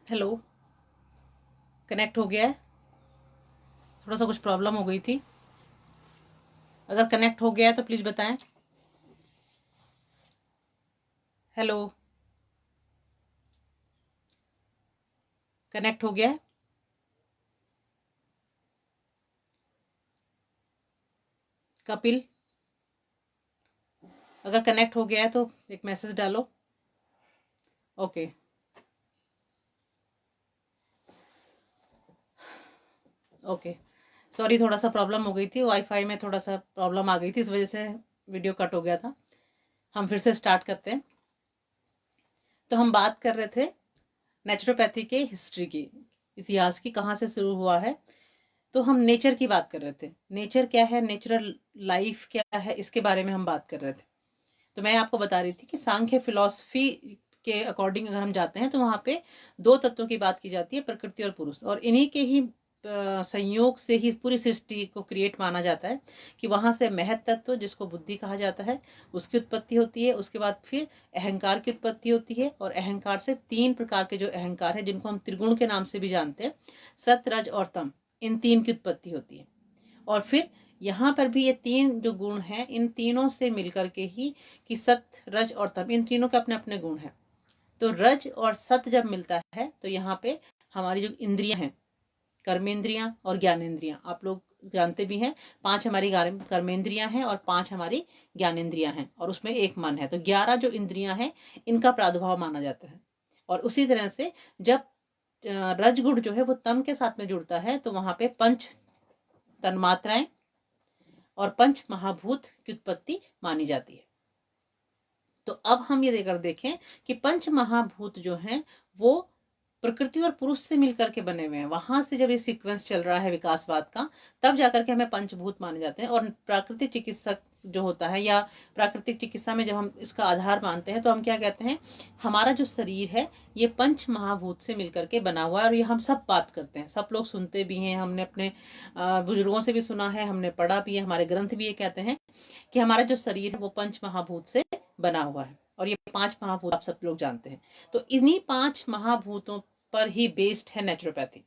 Hello, connect हो गया है। थोड़ा सा कुछ प्रॉब्लम हो गई थी। अगर कनेक्ट हो गया है तो प्लीज बताएं। हेलो, कनेक्ट हो गया है? कपिल, अगर कनेक्ट हो गया है तो एक मैसेज डालो। Okay, okay. सॉरी, थोड़ा सा प्रॉब्लम हो गई थी, वाईफाई में थोड़ा सा प्रॉब्लम आ गई थी, इस वजह से वीडियो कट हो गया था। हम फिर से स्टार्ट करते हैं। तो हम बात कर रहे थे नेचुरोपैथी के हिस्ट्री की, इतिहास की, कहाँ से शुरू हुआ है। तो हम नेचर की बात कर रहे थे। नेचर क्या है, नेचुरल लाइफ क्या है, इसके बारे में हम बात कर रहे थे। तो मैं आपको बता रही थी कि सांख्य फिलॉसफी के अकॉर्डिंग अगर हम जाते हैं तो वहां पे दो तत्वों की बात की जाती है, प्रकृति और पुरुष, और इन्हीं के ही संयोग से ही पूरी सृष्टि को क्रिएट माना जाता है। कि वहां से महत तत्व, जिसको बुद्धि कहा जाता है, उसकी उत्पत्ति होती है। उसके बाद फिर अहंकार की उत्पत्ति होती है, और अहंकार से तीन प्रकार के जो अहंकार है, जिनको हम त्रिगुण के नाम से भी जानते हैं, सत, रज और तम, इन तीन की उत्पत्ति होती है। और फिर यहाँ पर भी ये तीन जो गुण हैं, इन तीनों से मिलकर के ही, कि सत, रज और तम, इन तीनों के अपने अपने गुण हैं। तो रज और सत जब मिलता है तो यहाँ पे हमारी जो इंद्रियां हैं, कर्मेंद्रियां और ज्ञानेंद्रियां, आप लोग जानते भी हैं, 5 हमारी कर्मेंद्रियां हैं और 5 हमारी ज्ञानेंद्रियां हैं, और उसमें एक मन है। तो 11 जो इंद्रियां हैं, इनका प्रादुर्भाव माना जाता है। और उसी तरह से जब रजगुण जो है वो तम के साथ में जुड़ता है, तो वहां पे पंच तन्मात्राएं और पंच महाभूत की उत्पत्ति मानी जाती है। तो अब हम ये देकर देखें कि पंच महाभूत जो हैं वो प्रकृति और पुरुष से मिलकर के बने हुए हैं। वहां से जब ये सीक्वेंस चल रहा है विकासवाद का, तब जाकर के हमें पंचभूत माने जाते हैं। और प्राकृतिक चिकित्सक जो होता है, या प्राकृतिक चिकित्सा में जब हम इसका आधार मानते हैं, तो हम क्या कहते हैं, हमारा जो शरीर है ये पंच महाभूत से मिलकर के बना हुआ है। और ये हम सब बात करते हैं, सब लोग सुनते भी हैं, हमने अपने बुजुर्गों से भी सुना है, हमने पढ़ा भी है, हमारे ग्रंथ भी ये कहते हैं कि हमारा जो शरीर है वो पंच महाभूत से बना हुआ है। और ये 5 महाभूत आप सब लोग जानते हैं। तो इन्हीं 5 महाभूतों पर ही बेस्ड है नेचुरोपैथी।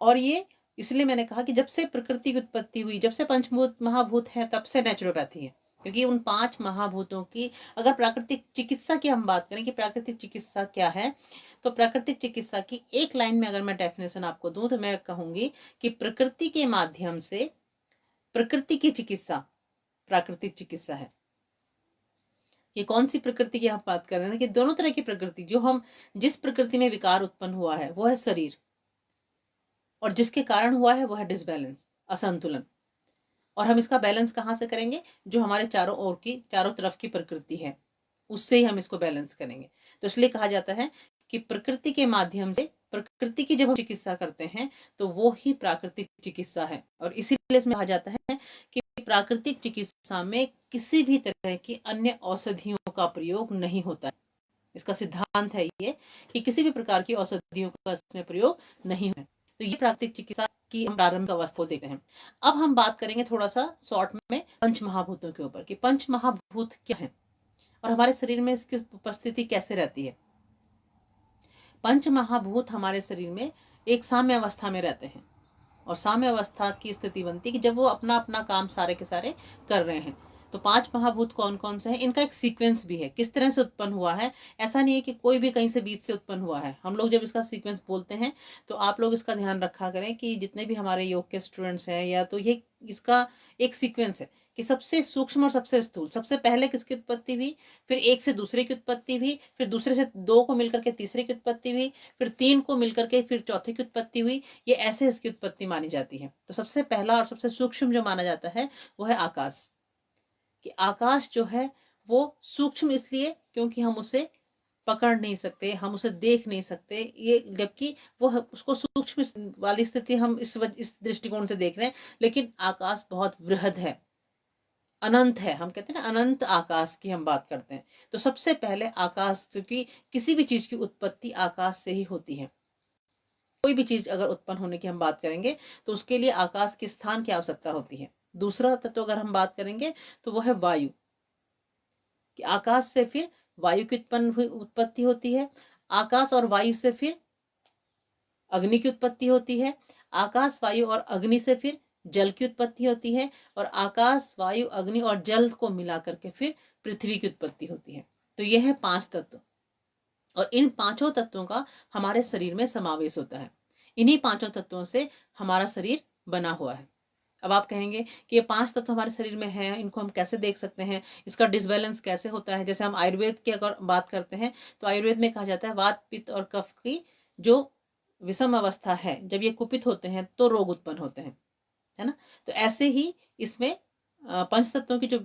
और ये इसलिए मैंने कहा कि जब से प्रकृति की उत्पत्ति हुई, जब से पंचभूत महाभूत है, तब से नेचुरोपैथी है। क्योंकि उन 5 महाभूतों की, अगर प्राकृतिक चिकित्सा की हम बात करें कि प्राकृतिक चिकित्सा क्या है, तो प्राकृतिक चिकित्सा की एक लाइन में अगर मैं डेफिनेशन आपको दूं, तो मैं कहूंगी कि प्रकृति के माध्यम से प्रकृति की चिकित्सा प्राकृतिक चिकित्सा है। ये कौन सी प्रकृति की हम बात कर रहे हैं, कि दोनों तरह की प्रकृति, जो हम जिस प्रकृति में विकार उत्पन्न हुआ है वो है शरीर, और जिसके कारण हुआ है वो है डिसबैलेंस, असंतुलन। और हम इसका बैलेंस कहाँ से करेंगे, जो हमारे चारों ओर की, चारों तरफ की प्रकृति है, उससे ही हम इसको बैलेंस करेंगे। तो इसलिए कहा जाता है कि प्रकृति के माध्यम से, प्रकृति की जब हम चिकित्सा करते हैं तो वो ही प्राकृतिक चिकित्सा है। और इसीलिए इसमें कहा जाता है कि प्राकृतिक चिकित्सा में किसी भी तरह की अन्य औषधियों का प्रयोग नहीं होता है। इसका सिद्धांत है ये, कि किसी भी प्रकार की औषधियों का इसमें प्रयोग नहीं है। तो ये प्राकृतिक चिकित्सा की हम प्रारंभिक अवस्था को देखते हैं। अब हम बात करेंगे थोड़ा सा शॉर्ट में पंच महाभूतों के ऊपर, कि पंच महाभूत क्या है और हमारे शरीर में इसकी उपस्थिति कैसे रहती है। पंच महाभूत हमारे शरीर में एक साम्य अवस्था में रहते हैं, और साम्य अवस्था की स्थिति बनती है कि जब वो अपना अपना काम सारे के सारे कर रहे हैं। तो 5 महाभूत कौन कौन से हैं, इनका एक सीक्वेंस भी है, किस तरह से उत्पन्न हुआ है। ऐसा नहीं है कि कोई भी कहीं से बीच से उत्पन्न हुआ है। हम लोग जब इसका सीक्वेंस बोलते हैं, तो आप लोग इसका ध्यान रखा करें कि जितने भी हमारे योग के स्टूडेंट्स हैं, या तो ये इसका एक सीक्वेंस है कि सबसे सूक्ष्म और सबसे स्थूल, सबसे पहले किसकी उत्पत्ति हुई, फिर एक से दूसरे की उत्पत्ति हुई, फिर दूसरे से 2 को मिलकर के तीसरे की उत्पत्ति हुई, फिर 3 को मिलकर के फिर चौथे की उत्पत्ति हुई। ये ऐसे इसकी उत्पत्ति मानी जाती है। तो सबसे पहला और सबसे सूक्ष्म जो माना जाता है वो है आकाश। कि आकाश जो है वो सूक्ष्म इसलिए क्योंकि हम उसे पकड़ नहीं सकते, हम उसे देख नहीं सकते, ये जबकि वो उसको सूक्ष्म वाली स्थिति हम इस दृष्टिकोण से देख रहे हैं। लेकिन आकाश बहुत वृहद है, अनंत है। हम कहते हैं ना, अनंत आकाश की हम बात करते हैं। तो सबसे पहले आकाश, क्योंकि किसी भी चीज की उत्पत्ति आकाश से ही होती है। कोई भी चीज अगर उत्पन्न होने की हम बात करेंगे तो उसके लिए आकाश के स्थान की आवश्यकता होती है। दूसरा तत्व अगर हम बात करेंगे तो वो है वायु, कि आकाश से फिर वायु की उत्पत्ति होती है। आकाश और वायु से फिर अग्नि की उत्पत्ति होती है, आकाश वायु और अग्नि से फिर जल की उत्पत्ति होती है, और आकाश वायु अग्नि और जल को मिला करके फिर पृथ्वी की उत्पत्ति होती है। तो यह है 5 तत्व, और इन 5 तत्वों का हमारे शरीर में समावेश होता है। इन्हीं 5 तत्वों से हमारा शरीर बना हुआ है। अब आप कहेंगे कि ये 5 तत्व हमारे शरीर में हैं, इनको हम कैसे देख सकते हैं, इसका डिसबैलेंस कैसे होता है। जैसे हम आयुर्वेद की अगर बात करते हैं तो आयुर्वेद में कहा जाता है वात पित्त और कफ की जो विषम अवस्था है, जब ये कुपित होते हैं तो रोग उत्पन्न होते हैं, है ना। तो ऐसे ही इसमें पंच तत्वों की जो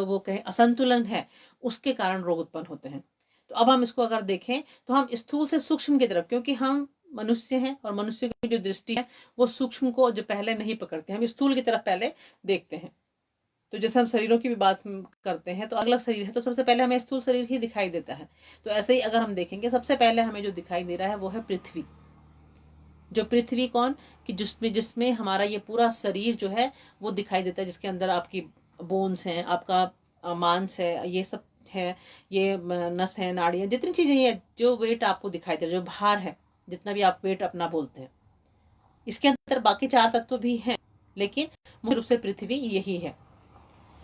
वो कहें असंतुलन है, उसके कारण रोग उत्पन्न होते हैं। तो अब हम इसको अगर देखें तो हम स्थूल से सूक्ष्म की तरफ, क्योंकि हम मनुष्य हैं और मनुष्य की जो दृष्टि है वो सूक्ष्म को जो पहले नहीं पकड़ते, हम स्थूल की तरफ पहले देखते हैं। तो जैसे हम शरीरों की भी बात करते हैं तो अलग शरीर है तो सबसे पहले हमें स्थूल शरीर ही दिखाई देता है। तो ऐसे ही अगर हम देखेंगे सबसे पहले हमें जो दिखाई दे रहा है वो है पृथ्वी। जो पृथ्वी कौन कि जिसमें हमारा ये पूरा शरीर जो है वो दिखाई देता है, जिसके अंदर आपकी बोन्स हैं, आपका मांस है, ये सब है, ये नस है, नाड़ी है, जितनी चीजें ये जो वेट आपको दिखाई दे रहा है, जो भार है, जितना भी आप वेट अपना बोलते हैं, इसके अंदर बाकी 4 तत्व भी हैं, लेकिन मुख्य रूप से पृथ्वी यही है।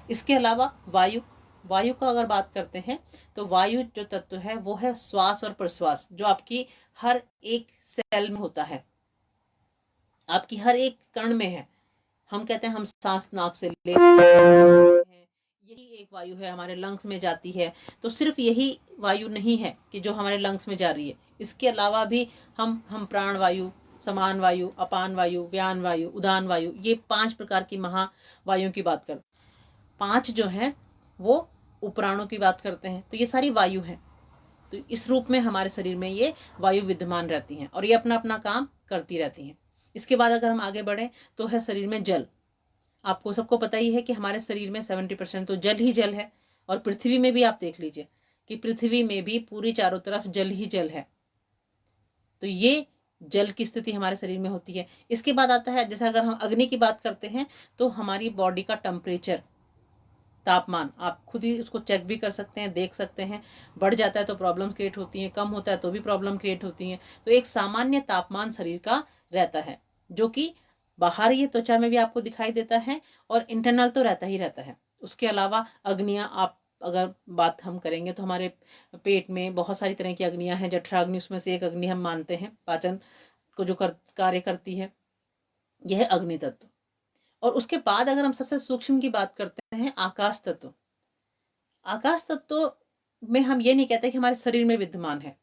इसके अलावा वायु, वायु का अगर बात करते हैं तो वायु जो तत्व है वो है श्वास और प्रश्वास, जो आपकी हर एक सेल में होता है, आपकी हर एक कण में है। हम कहते हैं हम सांस नाक से लेते हैं, यही एक वायु है, हमारे लंग्स में जाती है। तो सिर्फ यही वायु नहीं है कि जो हमारे लंग्स में जा रही है, इसके अलावा भी हम प्राण वायु, समान वायु, अपान वायु, व्यान वायु, उदान वायु, ये 5 प्रकार की महावायुओं की बात करते हैं। 5 जो है वो उपप्राणों की बात करते हैं। तो ये सारी वायु है, तो इस रूप में हमारे शरीर में ये वायु विद्यमान रहती हैं और ये अपना अपना काम करती रहती हैं। इसके बाद अगर हम आगे बढ़े तो है शरीर में जल। आपको सबको पता ही है कि हमारे शरीर में 70% तो जल ही जल है, और पृथ्वी में भी आप देख लीजिए कि पृथ्वी में भी पूरी चारों तरफ जल ही जल है। तो ये जल की स्थिति हमारे शरीर में होती है। इसके बाद आता है, जैसे अगर हम अग्नि की बात करते हैं तो हमारी बॉडी का टेम्परेचर, तापमान, आप खुद ही उसको चेक भी कर सकते हैं, देख सकते हैं। बढ़ जाता है तो प्रॉब्लम्स क्रिएट होती हैं, कम होता है तो भी प्रॉब्लम क्रिएट होती हैं। तो एक सामान्य तापमान शरीर का रहता है, जो कि बाहर ये त्वचा में भी आपको दिखाई देता है और इंटरनल तो रहता ही रहता है। उसके अलावा अग्नियां, आप अगर बात हम करेंगे तो हमारे पेट में बहुत सारी तरह की अग्नियां हैं। जठराग्नि उसमें से एक अग्नि हम मानते हैं, पाचन को जो कार्य करती है, यह अग्नि तत्व। और उसके बाद अगर हम सबसे सूक्ष्म की बात करते हैं, आकाश तत्व। आकाश तत्व में हम ये नहीं कहते कि हमारे शरीर में विद्यमान है,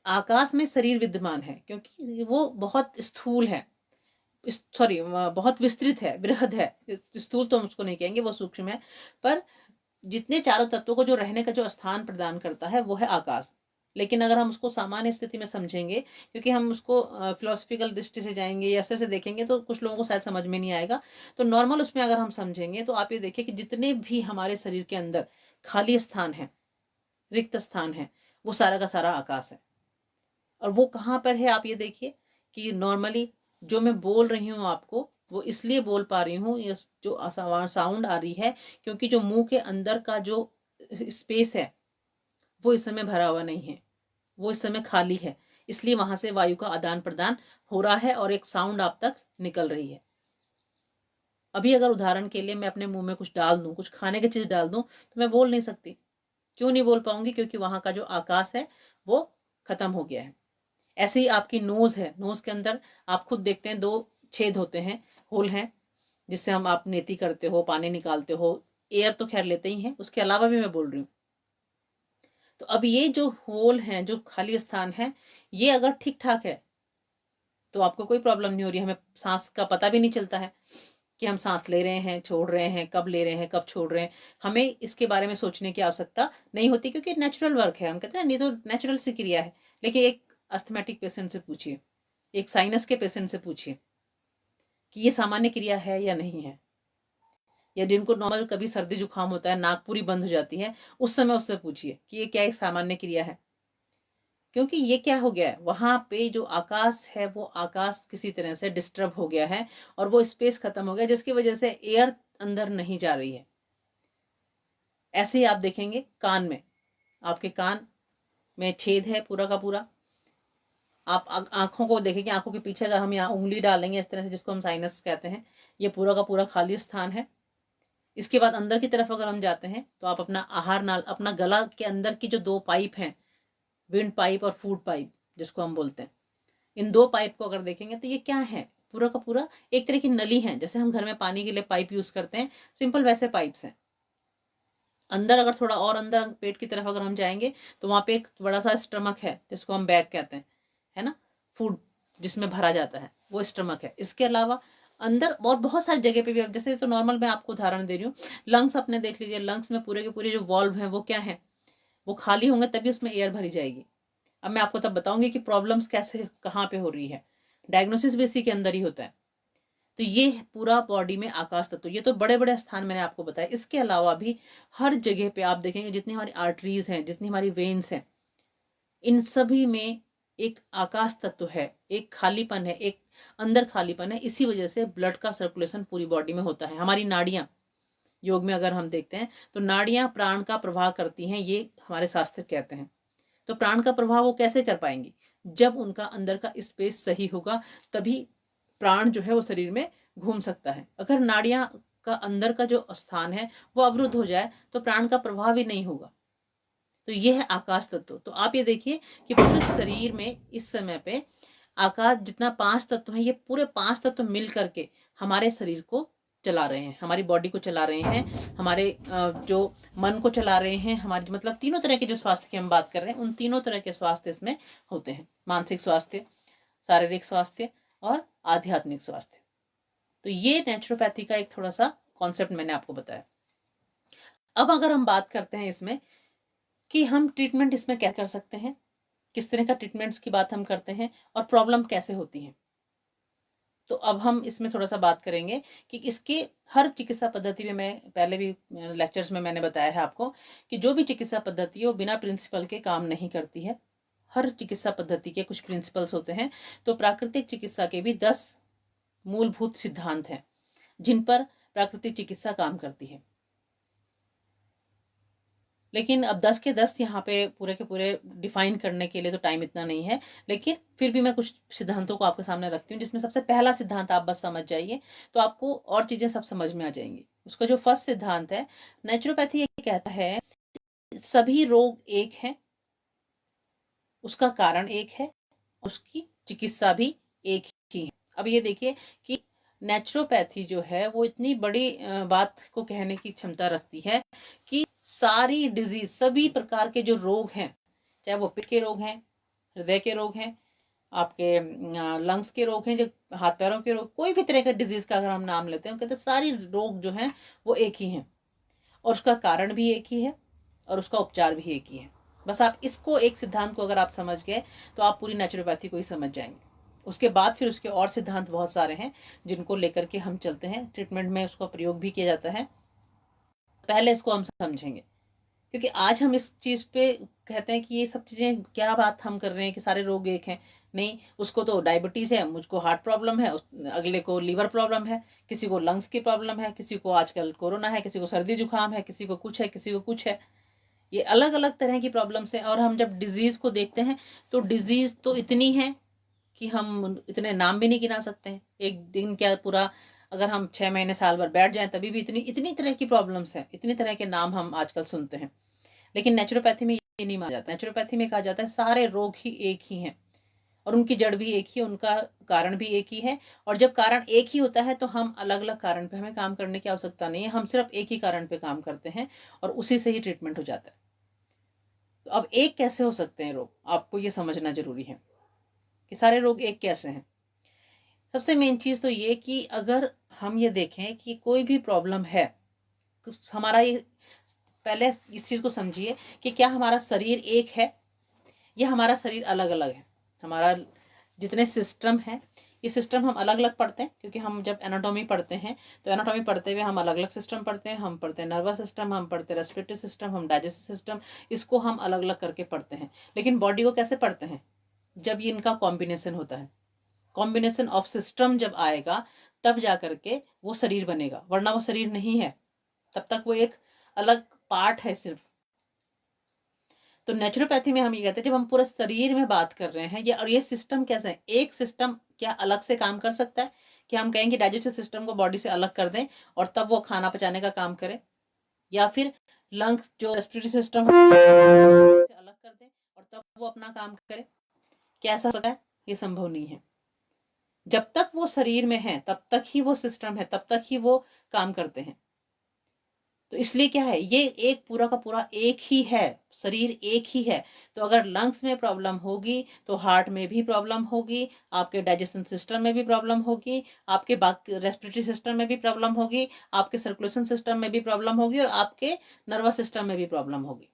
आकाश में शरीर विद्यमान है, क्योंकि वो बहुत स्थूल है, बहुत विस्तृत है, बृहद है। स्थूल तो हम उसको नहीं कहेंगे, वो सूक्ष्म है। पर जितने चारों तत्वों को जो रहने का जो स्थान प्रदान करता है वो है आकाश। लेकिन अगर हम उसको सामान्य स्थिति में समझेंगे, क्योंकि हम उसको फिलोसफिकल दृष्टि से जाएंगे या ऐसे से देखेंगे तो कुछ लोगों को शायद समझ में नहीं आएगा, तो नॉर्मल उसमें अगर हम समझेंगे तो आप ये देखिए कि जितने भी हमारे शरीर के अंदर खाली स्थान है, रिक्त स्थान है, वो सारा का सारा आकाश है। और वो कहाँ पर है आप ये देखिए कि नॉर्मली जो मैं बोल रही हूँ आपको, वो इसलिए बोल पा रही हूँ, ये जो साउंड आ रही है, क्योंकि जो मुंह के अंदर का जो स्पेस है वो इस समय भरा हुआ नहीं है, वो इस समय खाली है, इसलिए वहां से वायु का आदान प्रदान हो रहा है और एक साउंड आप तक निकल रही है। अभी अगर उदाहरण के लिए मैं अपने मुंह में कुछ डाल दूं, कुछ खाने की चीज डाल दूं, तो मैं बोल नहीं सकती। क्यों नहीं बोल पाऊंगी? क्योंकि वहां का जो आकाश है वो खत्म हो गया है। ऐसे ही आपकी नोज है, नोज के अंदर आप खुद देखते हैं 2 छेद होते हैं, होल हैं, जिससे हम आप नेती करते हो, पानी निकालते हो, एयर तो खैर लेते ही हैं, उसके अलावा भी मैं बोल रही हूँ। तो अब ये जो होल हैं, जो खाली स्थान है, ये अगर ठीक ठाक है तो आपको कोई प्रॉब्लम नहीं हो रही है। हमें सांस का पता भी नहीं चलता है कि हम सांस ले रहे हैं, छोड़ रहे हैं, कब ले रहे हैं, कब छोड़ रहे हैं। हमें इसके बारे में सोचने की आवश्यकता नहीं होती, क्योंकि नेचुरल वर्क है। हम कहते हैं नहीं तो नेचुरल सी क्रिया है। लेकिन एक अस्थमेटिक पेशेंट से पूछिए, एक साइनस के पेशेंट से पूछिए कि ये सामान्य क्रिया है या नहीं है। या जिनको नॉर्मल कभी सर्दी जुकाम होता है, नाक पूरी बंद हो जाती है, उस समय उससे पूछिए कि ये क्या एक सामान्य क्रिया है। क्योंकि ये क्या हो गया है, वहां पे जो आकाश है वो आकाश किसी तरह से डिस्टर्ब हो गया है और वो स्पेस खत्म हो गया, जिसकी वजह से एयर अंदर नहीं जा रही है। ऐसे ही आप देखेंगे कान में, आपके कान में छेद है पूरा का पूरा। आप आंखों को देखेंगे, आंखों के पीछे अगर हम यहाँ उंगली डालेंगे इस तरह से, जिसको हम साइनस कहते हैं, ये पूरा का पूरा खाली स्थान है। इसके बाद अंदर की तरफ अगर हम जाते हैं तो आप अपना आहार नाल, अपना गला के अंदर की जो 2 पाइप हैं, विंड पाइप और फूड पाइप जिसको हम बोलते हैं, इन 2 पाइप को अगर देखेंगे तो ये क्या है, पूरा का पूरा एक तरह की नली है। जैसे हम घर में पानी के लिए पाइप यूज करते हैं, सिंपल वैसे पाइप्स हैं। अंदर अगर थोड़ा और अंदर पेट की तरफ अगर हम जाएंगे तो वहां पे एक बड़ा सा स्टमक है जिसको हम बैग कहते हैं, है ना, फूड जिसमें भरा जाता है, वो स्टमक है। इसके अलावा अंदर और बहुत सारी जगह पे भी, जैसे तो नॉर्मल मैं आपको उदाहरण दे रही हूँ, लंग्स अपने देख लीजिए, लंग्स में पूरे के पूरे जो वॉल्व हैं वो क्या है, वो खाली होंगे तभी उसमें एयर भरी जाएगी। अब मैं आपको तब बताऊंगी कि प्रॉब्लम्स कैसे कहाँ पे हो रही है, डायग्नोसिस भी इसी के अंदर ही होता है। तो ये पूरा बॉडी में आकाश तत्व, ये तो बड़े बड़े स्थान मैंने आपको बताया। इसके अलावा भी हर जगह पे आप देखेंगे जितनी हमारी आर्टरीज हैं, जितनी हमारी वेन्स हैं, इन सभी में एक आकाश तत्व है, एक खालीपन है, एक अंदर खालीपन है। इसी वजह से ब्लड का सर्कुलेशन पूरी बॉडी में होता है। हमारी नाड़ियां, योग में अगर हम देखते हैं तो नाड़ियां प्राण का प्रवाह करती हैं, ये हमारे शास्त्र कहते हैं। तो प्राण का प्रवाह वो कैसे कर पाएंगी, जब उनका अंदर का स्पेस सही होगा, तभी प्राण जो है वो शरीर में घूम सकता है। अगर नाड़ियां का अंदर का जो स्थान है वो अवरुद्ध हो जाए तो प्राण का प्रवाह भी नहीं होगा। तो ये है आकाश तत्व। तो आप ये देखिए कि पूरे शरीर में इस समय पे आकाश जितना 5 तत्व है, ये पूरे 5 तत्व मिल करके हमारे शरीर को चला रहे हैं, हमारी बॉडी को चला रहे हैं, हमारे जो मन को चला रहे हैं, हमारी मतलब तीनों तरह के जो स्वास्थ्य की हम बात कर रहे हैं, उन तीनों तरह के स्वास्थ्य इसमें होते हैं। मानसिक स्वास्थ्य, शारीरिक स्वास्थ्य और आध्यात्मिक स्वास्थ्य। तो ये नेचुरोपैथी का एक थोड़ा सा कॉन्सेप्ट मैंने आपको बताया। अब अगर हम बात करते हैं इसमें कि हम ट्रीटमेंट इसमें क्या कर सकते हैं, किस तरह का ट्रीटमेंट्स की बात हम करते हैं और प्रॉब्लम कैसे होती है, तो अब हम इसमें थोड़ा सा बात करेंगे कि इसके हर चिकित्सा पद्धति में, मैं पहले भी लेक्चर्स में मैंने बताया है आपको कि जो भी चिकित्सा पद्धति है वो बिना प्रिंसिपल के काम नहीं करती है। हर चिकित्सा पद्धति के कुछ प्रिंसिपल्स होते हैं। तो प्राकृतिक चिकित्सा के भी 10 मूलभूत सिद्धांत हैं जिन पर प्राकृतिक चिकित्सा काम करती है। लेकिन अब 10 के 10 यहाँ पे पूरे के पूरे डिफाइन करने के लिए तो टाइम इतना नहीं है, लेकिन फिर भी मैं कुछ सिद्धांतों को आपके सामने रखती हूँ, जिसमें सबसे पहला सिद्धांत आप बस समझ जाइए तो आपको और चीजें सब समझ में आ जाएंगी। उसका जो फर्स्ट सिद्धांत है, नेचुरोपैथी ये कहता है सभी रोग एक है, उसका कारण एक है, उसकी चिकित्सा भी एक ही है। अब ये देखिए कि नेचुरोपैथी जो है वो इतनी बड़ी बात को कहने की क्षमता रखती है कि सारी डिजीज, सभी प्रकार के जो रोग हैं, चाहे वो पेट के रोग हैं, हृदय के रोग हैं, आपके लंग्स के रोग हैं, जो हाथ पैरों के रोग, कोई भी तरह का डिजीज का अगर हम नाम लेते हैं, कहते हैं सारी रोग जो हैं वो एक ही हैं और उसका कारण भी एक ही है और उसका उपचार भी एक ही है। बस आप इसको, एक सिद्धांत को अगर आप समझ गए तो आप पूरी नेचुरोपैथी को ही समझ जाएंगे। उसके बाद फिर उसके और सिद्धांत बहुत सारे हैं जिनको लेकर के हम चलते हैं, ट्रीटमेंट में उसका प्रयोग भी किया जाता है। पहले इसको हम समझेंगे, क्योंकि आज हम इस चीज पे कहते हैं कि ये सब चीजें क्या बात हम कर रहे हैं कि सारे रोग एक हैं। नहीं, उसको तो डायबिटीज है, मुझको हार्ट प्रॉब्लम है, अगले को लीवर प्रॉब्लम है, किसी को लंग्स की प्रॉब्लम है, किसी को आजकल कोरोना है, किसी को सर्दी जुकाम है, किसी को कुछ है, किसी को कुछ है। ये अलग अलग तरह की प्रॉब्लम्स हैं। और हम जब डिजीज को देखते हैं तो डिजीज तो इतनी है कि हम इतने नाम भी नहीं गिना सकते हैं। एक दिन क्या पूरा, अगर हम 6 महीने साल भर बैठ जाएं तभी भी इतनी इतनी तरह की प्रॉब्लम्स हैं, इतनी तरह के नाम हम आजकल सुनते हैं। लेकिन नेचुरोपैथी में ये नहीं माना जाता। नेचुरोपैथी में कहा जाता है सारे रोग ही एक ही हैं और उनकी जड़ भी एक ही, उनका कारण भी एक ही है। और जब कारण एक ही होता है तो हम अलग अलग कारण पे हमें काम करने की आवश्यकता नहीं है, हम सिर्फ एक ही कारण पे काम करते हैं और उसी से ही ट्रीटमेंट हो जाता है। तो अब एक कैसे हो सकते हैं रोग, आपको ये समझना जरूरी है कि सारे रोग एक कैसे हैं। सबसे मेन चीज तो ये कि अगर हम ये देखें कि कोई भी प्रॉब्लम है, हमारा ये, पहले इस चीज को समझिए कि क्या हमारा शरीर एक है या हमारा शरीर अलग अलग है। हमारा जितने सिस्टम है, ये सिस्टम हम अलग अलग पढ़ते हैं, क्योंकि हम जब एनाटॉमी पढ़ते हैं तो एनाटॉमी पढ़ते हुए हम अलग अलग सिस्टम पढ़ते हैं। हम पढ़ते हैं नर्वस सिस्टम, हम पढ़ते हैं रेस्पिरेटरी सिस्टम, हम डाइजेस्टिव सिस्टम, इसको हम अलग अलग करके पढ़ते हैं। लेकिन बॉडी को कैसे पढ़ते हैं, जब ये इनका कॉम्बिनेशन होता है, कॉम्बिनेशन ऑफ सिस्टम जब आएगा तब जा करके वो शरीर बनेगा, वरना वो शरीर नहीं है, तब तक वो एक अलग पार्ट है सिर्फ। तो नेचुरोपैथी में हम ये कहते हैं जब हम पूरे शरीर में बात कर रहे हैं, और ये सिस्टम कैसे है, एक सिस्टम क्या अलग से काम कर सकता है कि हम कहें कि डाइजेस्टिव सिस्टम को बॉडी से अलग कर दें और तब वो खाना पचाने का काम करे, या फिर लंग्स जो रेस्पिरेटरी सिस्टम से अलग कर दें और तब वो अपना काम करे? क्या ऐसा सकता है? ये संभव नहीं है। जब तक वो शरीर में है तब तक ही वो सिस्टम है, तब तक ही वो काम करते हैं। तो इसलिए क्या है, ये एक पूरा का पूरा एक ही है, शरीर एक ही है। तो अगर लंग्स में प्रॉब्लम होगी तो हार्ट में भी प्रॉब्लम होगी, आपके डाइजेशन सिस्टम में भी प्रॉब्लम होगी, आपके बाकी रेस्पिरेटरी सिस्टम में भी प्रॉब्लम होगी, आपके सर्कुलेशन सिस्टम में भी प्रॉब्लम होगी और आपके नर्वस सिस्टम में भी प्रॉब्लम होगी।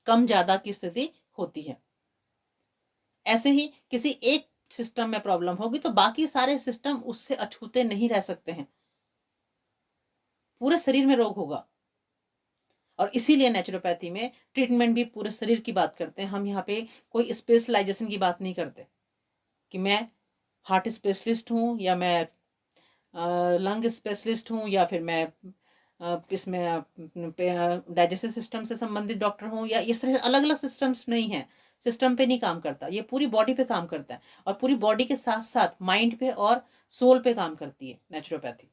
कम ज्यादा की स्थिति होती है। ऐसे ही किसी एक सिस्टम में प्रॉब्लम होगी तो बाकी सारे सिस्टम उससे अछूते नहीं रह सकते हैं, पूरे शरीर में रोग होगा। और इसीलिए नेचुरोपैथी में ट्रीटमेंट भी पूरे शरीर की बात करते हैं। हम यहाँ पे कोई स्पेशलाइजेशन की बात नहीं करते कि मैं हार्ट स्पेशलिस्ट हूँ या मैं लंग स्पेशलिस्ट हूँ या फिर मैं इसमें डाइजेस्टिव सिस्टम से संबंधित डॉक्टर हूँ, या इस तरह अलग अलग सिस्टम्स नहीं है। सिस्टम पे नहीं काम करता, ये पूरी बॉडी पे काम करता है और पूरी बॉडी के साथ साथ माइंड पे और सोल पे काम करती है नेचुरोपैथी।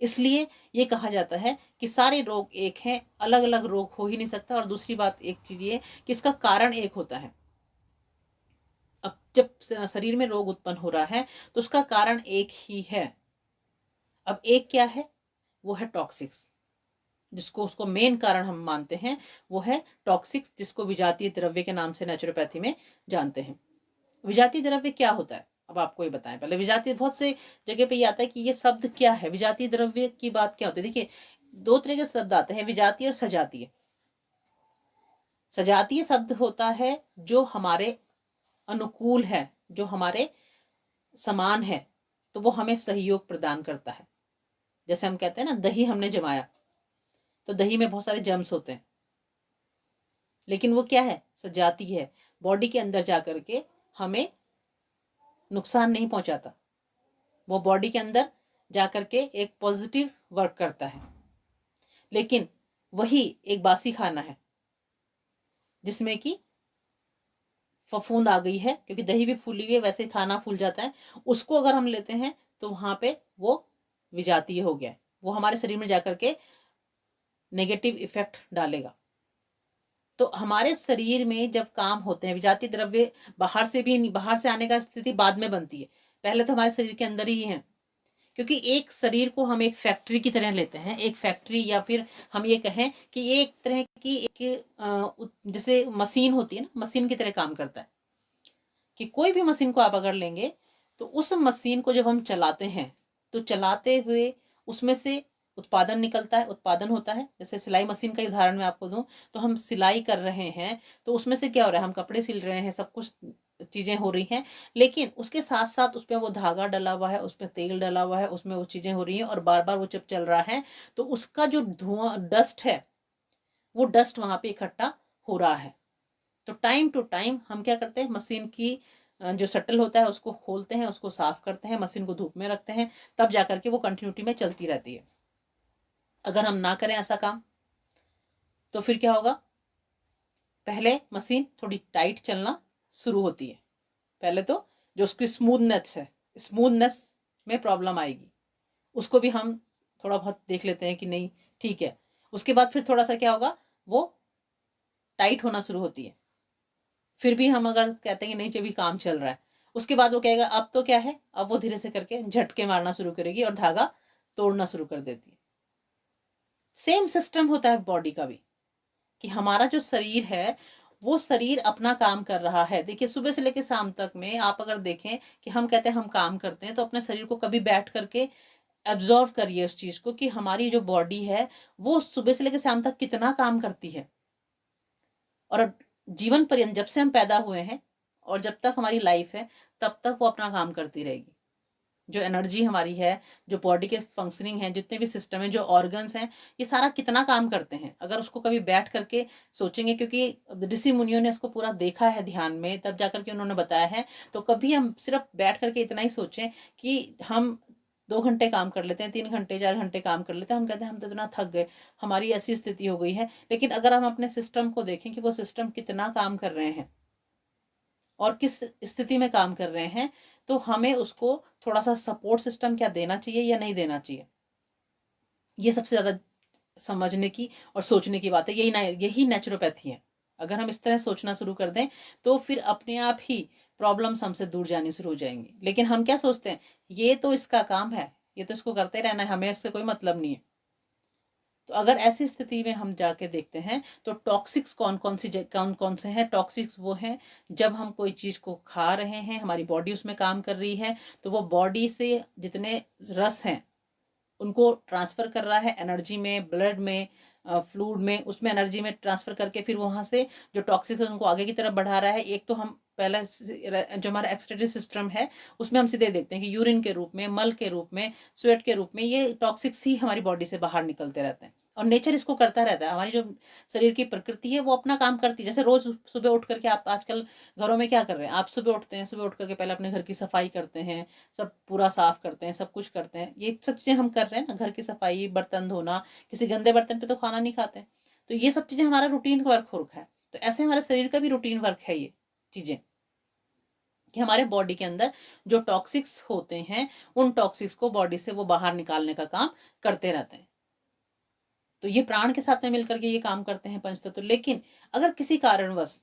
इसलिए ये कहा जाता है कि सारे रोग एक हैं, अलग अलग रोग हो ही नहीं सकता। और दूसरी बात एक चीज ये कि इसका कारण एक होता है। अब जब शरीर में रोग उत्पन्न हो रहा है तो उसका कारण एक ही है। अब एक क्या है, वो है टॉक्सिक्स, जिसको उसको मेन कारण हम मानते हैं वो है टॉक्सिक्स, जिसको विजातीय द्रव्य के नाम से नेचुरोपैथी में जानते हैं। विजातीय द्रव्य क्या होता है, अब आपको ये बताएं। पहले विजातीय, बहुत से जगह पे ये आता है कि ये शब्द क्या है, विजातीय द्रव्य की बात क्या होती है। देखिए, दो तरह के शब्द आते हैं, विजातीय और सजातीय। सजातीय शब्द होता है जो हमारे अनुकूल है, जो हमारे समान है, तो वो हमें सहयोग प्रदान करता है। जैसे हम कहते हैं ना, दही हमने जमाया, तो दही में बहुत सारे जर्म्स होते हैं, लेकिन वो क्या है, सजातीय है, बॉडी के अंदर जाकर के हमें नुकसान नहीं पहुंचाता। वो बॉडी के अंदर जाकर के एक पॉजिटिव वर्क करता है। लेकिन वही एक बासी खाना है जिसमें कि फफूंद आ गई है, क्योंकि दही भी फूली हुई है, वैसे खाना फूल जाता है, उसको अगर हम लेते हैं तो वहां पे वो विजातीय हो गया, वो हमारे शरीर में जाकर के नेगेटिव इफेक्ट डालेगा। तो हमारे शरीर में जब काम होते हैं विजातीय द्रव्य, बाहर से भी, बाहर से आने का स्थिति बाद में बनती है, पहले तो हमारे शरीर के अंदर ही है। क्योंकि एक शरीर को हम एक फैक्ट्री की तरह लेते हैं, एक फैक्ट्री, या फिर हम ये कहें कि एक तरह की एक जैसे मशीन होती है ना, मशीन की तरह काम करता है। कि कोई भी मशीन को आप अगर लेंगे तो उस मशीन को जब हम चलाते हैं तो चलाते हुए उसमें से उत्पादन निकलता है, उत्पादन होता है। जैसे सिलाई मशीन का उदाहरण मैं आपको दूं, तो हम सिलाई कर रहे हैं तो उसमें से क्या हो रहा है, हम कपड़े सिल रहे हैं, सब कुछ चीजें हो रही हैं, लेकिन उसके साथ साथ उसपे वो धागा डला हुआ है, उसपे तेल डला हुआ है, उसमें वो चीजें हो रही हैं, और बार बार वो जब चल रहा है तो उसका जो धुआं, डस्ट है, वो डस्ट वहां पे इकट्ठा हो रहा है। तो टाइम टू टाइम हम क्या करते हैं, मशीन की जो शटल होता है उसको खोलते हैं, उसको साफ करते हैं, मशीन को धूप में रखते हैं, तब जाकर के वो कंटिन्यूटी में चलती रहती है। अगर हम ना करें ऐसा काम तो फिर क्या होगा, पहले मशीन थोड़ी टाइट चलना शुरू होती है, पहले तो जो उसकी स्मूथनेस है, स्मूथनेस में प्रॉब्लम आएगी, उसको भी हम थोड़ा बहुत देख लेते हैं कि नहीं ठीक है। उसके बाद फिर थोड़ा सा क्या होगा, वो टाइट होना शुरू होती है। फिर भी हम अगर कहते हैं कि नहीं जब भी काम चल रहा है, उसके बाद वो कहेगा अब तो क्या है, अब वो धीरे से करके झटके मारना शुरू करेगी और धागा तोड़ना शुरू कर देती है। सेम सिस्टम होता है बॉडी का भी, कि हमारा जो शरीर है वो शरीर अपना काम कर रहा है। देखिए, सुबह से लेकर शाम तक में आप अगर देखें कि हम कहते हैं हम काम करते हैं, तो अपने शरीर को कभी बैठ करके एब्जॉर्व करिए उस चीज को, कि हमारी जो बॉडी है वो सुबह से लेकर शाम तक कितना काम करती है। और जीवन पर्यंत, जब से हम पैदा हुए हैं और जब तक हमारी लाइफ है, तब तक वो अपना काम करती रहेगी। जो एनर्जी हमारी है, जो बॉडी के फंक्शनिंग है, जितने भी सिस्टम है, जो ऑर्गन्स हैं, ये सारा कितना काम करते हैं, अगर उसको कभी बैठ करके सोचेंगे। क्योंकि ऋषि मुनियों ने इसको पूरा देखा है ध्यान में, तब जाकर के उन्होंने बताया है। तो कभी हम सिर्फ बैठ करके इतना ही सोचें कि हम 2 घंटे काम कर लेते हैं, 3 घंटे 4 घंटे काम कर लेते हैं, हम कहते हैं हम तो इतना थक गए, हमारी ऐसी स्थिति हो गई है। लेकिन अगर हम अपने सिस्टम को देखें कि वो सिस्टम कितना काम कर रहे हैं और किस स्थिति में काम कर रहे हैं, तो हमें उसको थोड़ा सा सपोर्ट सिस्टम क्या देना चाहिए या नहीं देना चाहिए, ये सबसे ज्यादा समझने की और सोचने की बात है। यही नेचुरोपैथी है। अगर हम इस तरह सोचना शुरू कर दें तो फिर अपने आप ही प्रॉब्लम्स हमसे दूर जानी शुरू हो जाएंगी। लेकिन हम क्या सोचते हैं, ये तो इसका काम है, ये तो इसको करते रहना है, हमें इससे कोई मतलब नहीं है। तो अगर ऐसी स्थिति में हम जाके देखते हैं तो टॉक्सिक्स कौन कौन से हैं। टॉक्सिक्स वो हैं जब हम कोई चीज को खा रहे हैं, हमारी बॉडी उसमें काम कर रही है, तो वो बॉडी से जितने रस हैं उनको ट्रांसफर कर रहा है एनर्जी में, ब्लड में, फ्लूइड में, उसमें एनर्जी में ट्रांसफर करके फिर वहां से जो टॉक्सिक्स है उनको आगे की तरफ बढ़ा रहा है। एक तो हम पहले जो हमारा एक्सक्रीटरी सिस्टम है उसमें हम सीधे देखते हैं कि यूरिन के रूप में, मल के रूप में, स्वेट के रूप में ये टॉक्सिक्स ही हमारी बॉडी से बाहर निकलते रहते हैं। और नेचर इसको करता रहता है। हमारी जो शरीर की प्रकृति है वो अपना काम करती है। जैसे रोज सुबह उठ करके आप आजकल घरों में क्या कर रहे हैं, आप सुबह उठते हैं, सुबह उठ करके पहले अपने घर की सफाई करते हैं, सब पूरा साफ करते हैं, सब कुछ करते हैं, ये सब चीजें हम कर रहे हैं ना, घर की सफाई, बर्तन धोना, किसी गंदे बर्तन पे तो खाना नहीं खाते। तो ये सब चीजें हमारा रूटीन वर्क है। तो ऐसे हमारे शरीर का भी रूटीन वर्क है ये चीजें, कि हमारे बॉडी के अंदर जो टॉक्सिक्स होते हैं उन टॉक्सिक्स को बॉडी से वो बाहर निकालने का काम करते रहते हैं। तो ये प्राण के साथ में मिलकर के ये काम करते हैं पंचतत्व। लेकिन अगर किसी कारणवश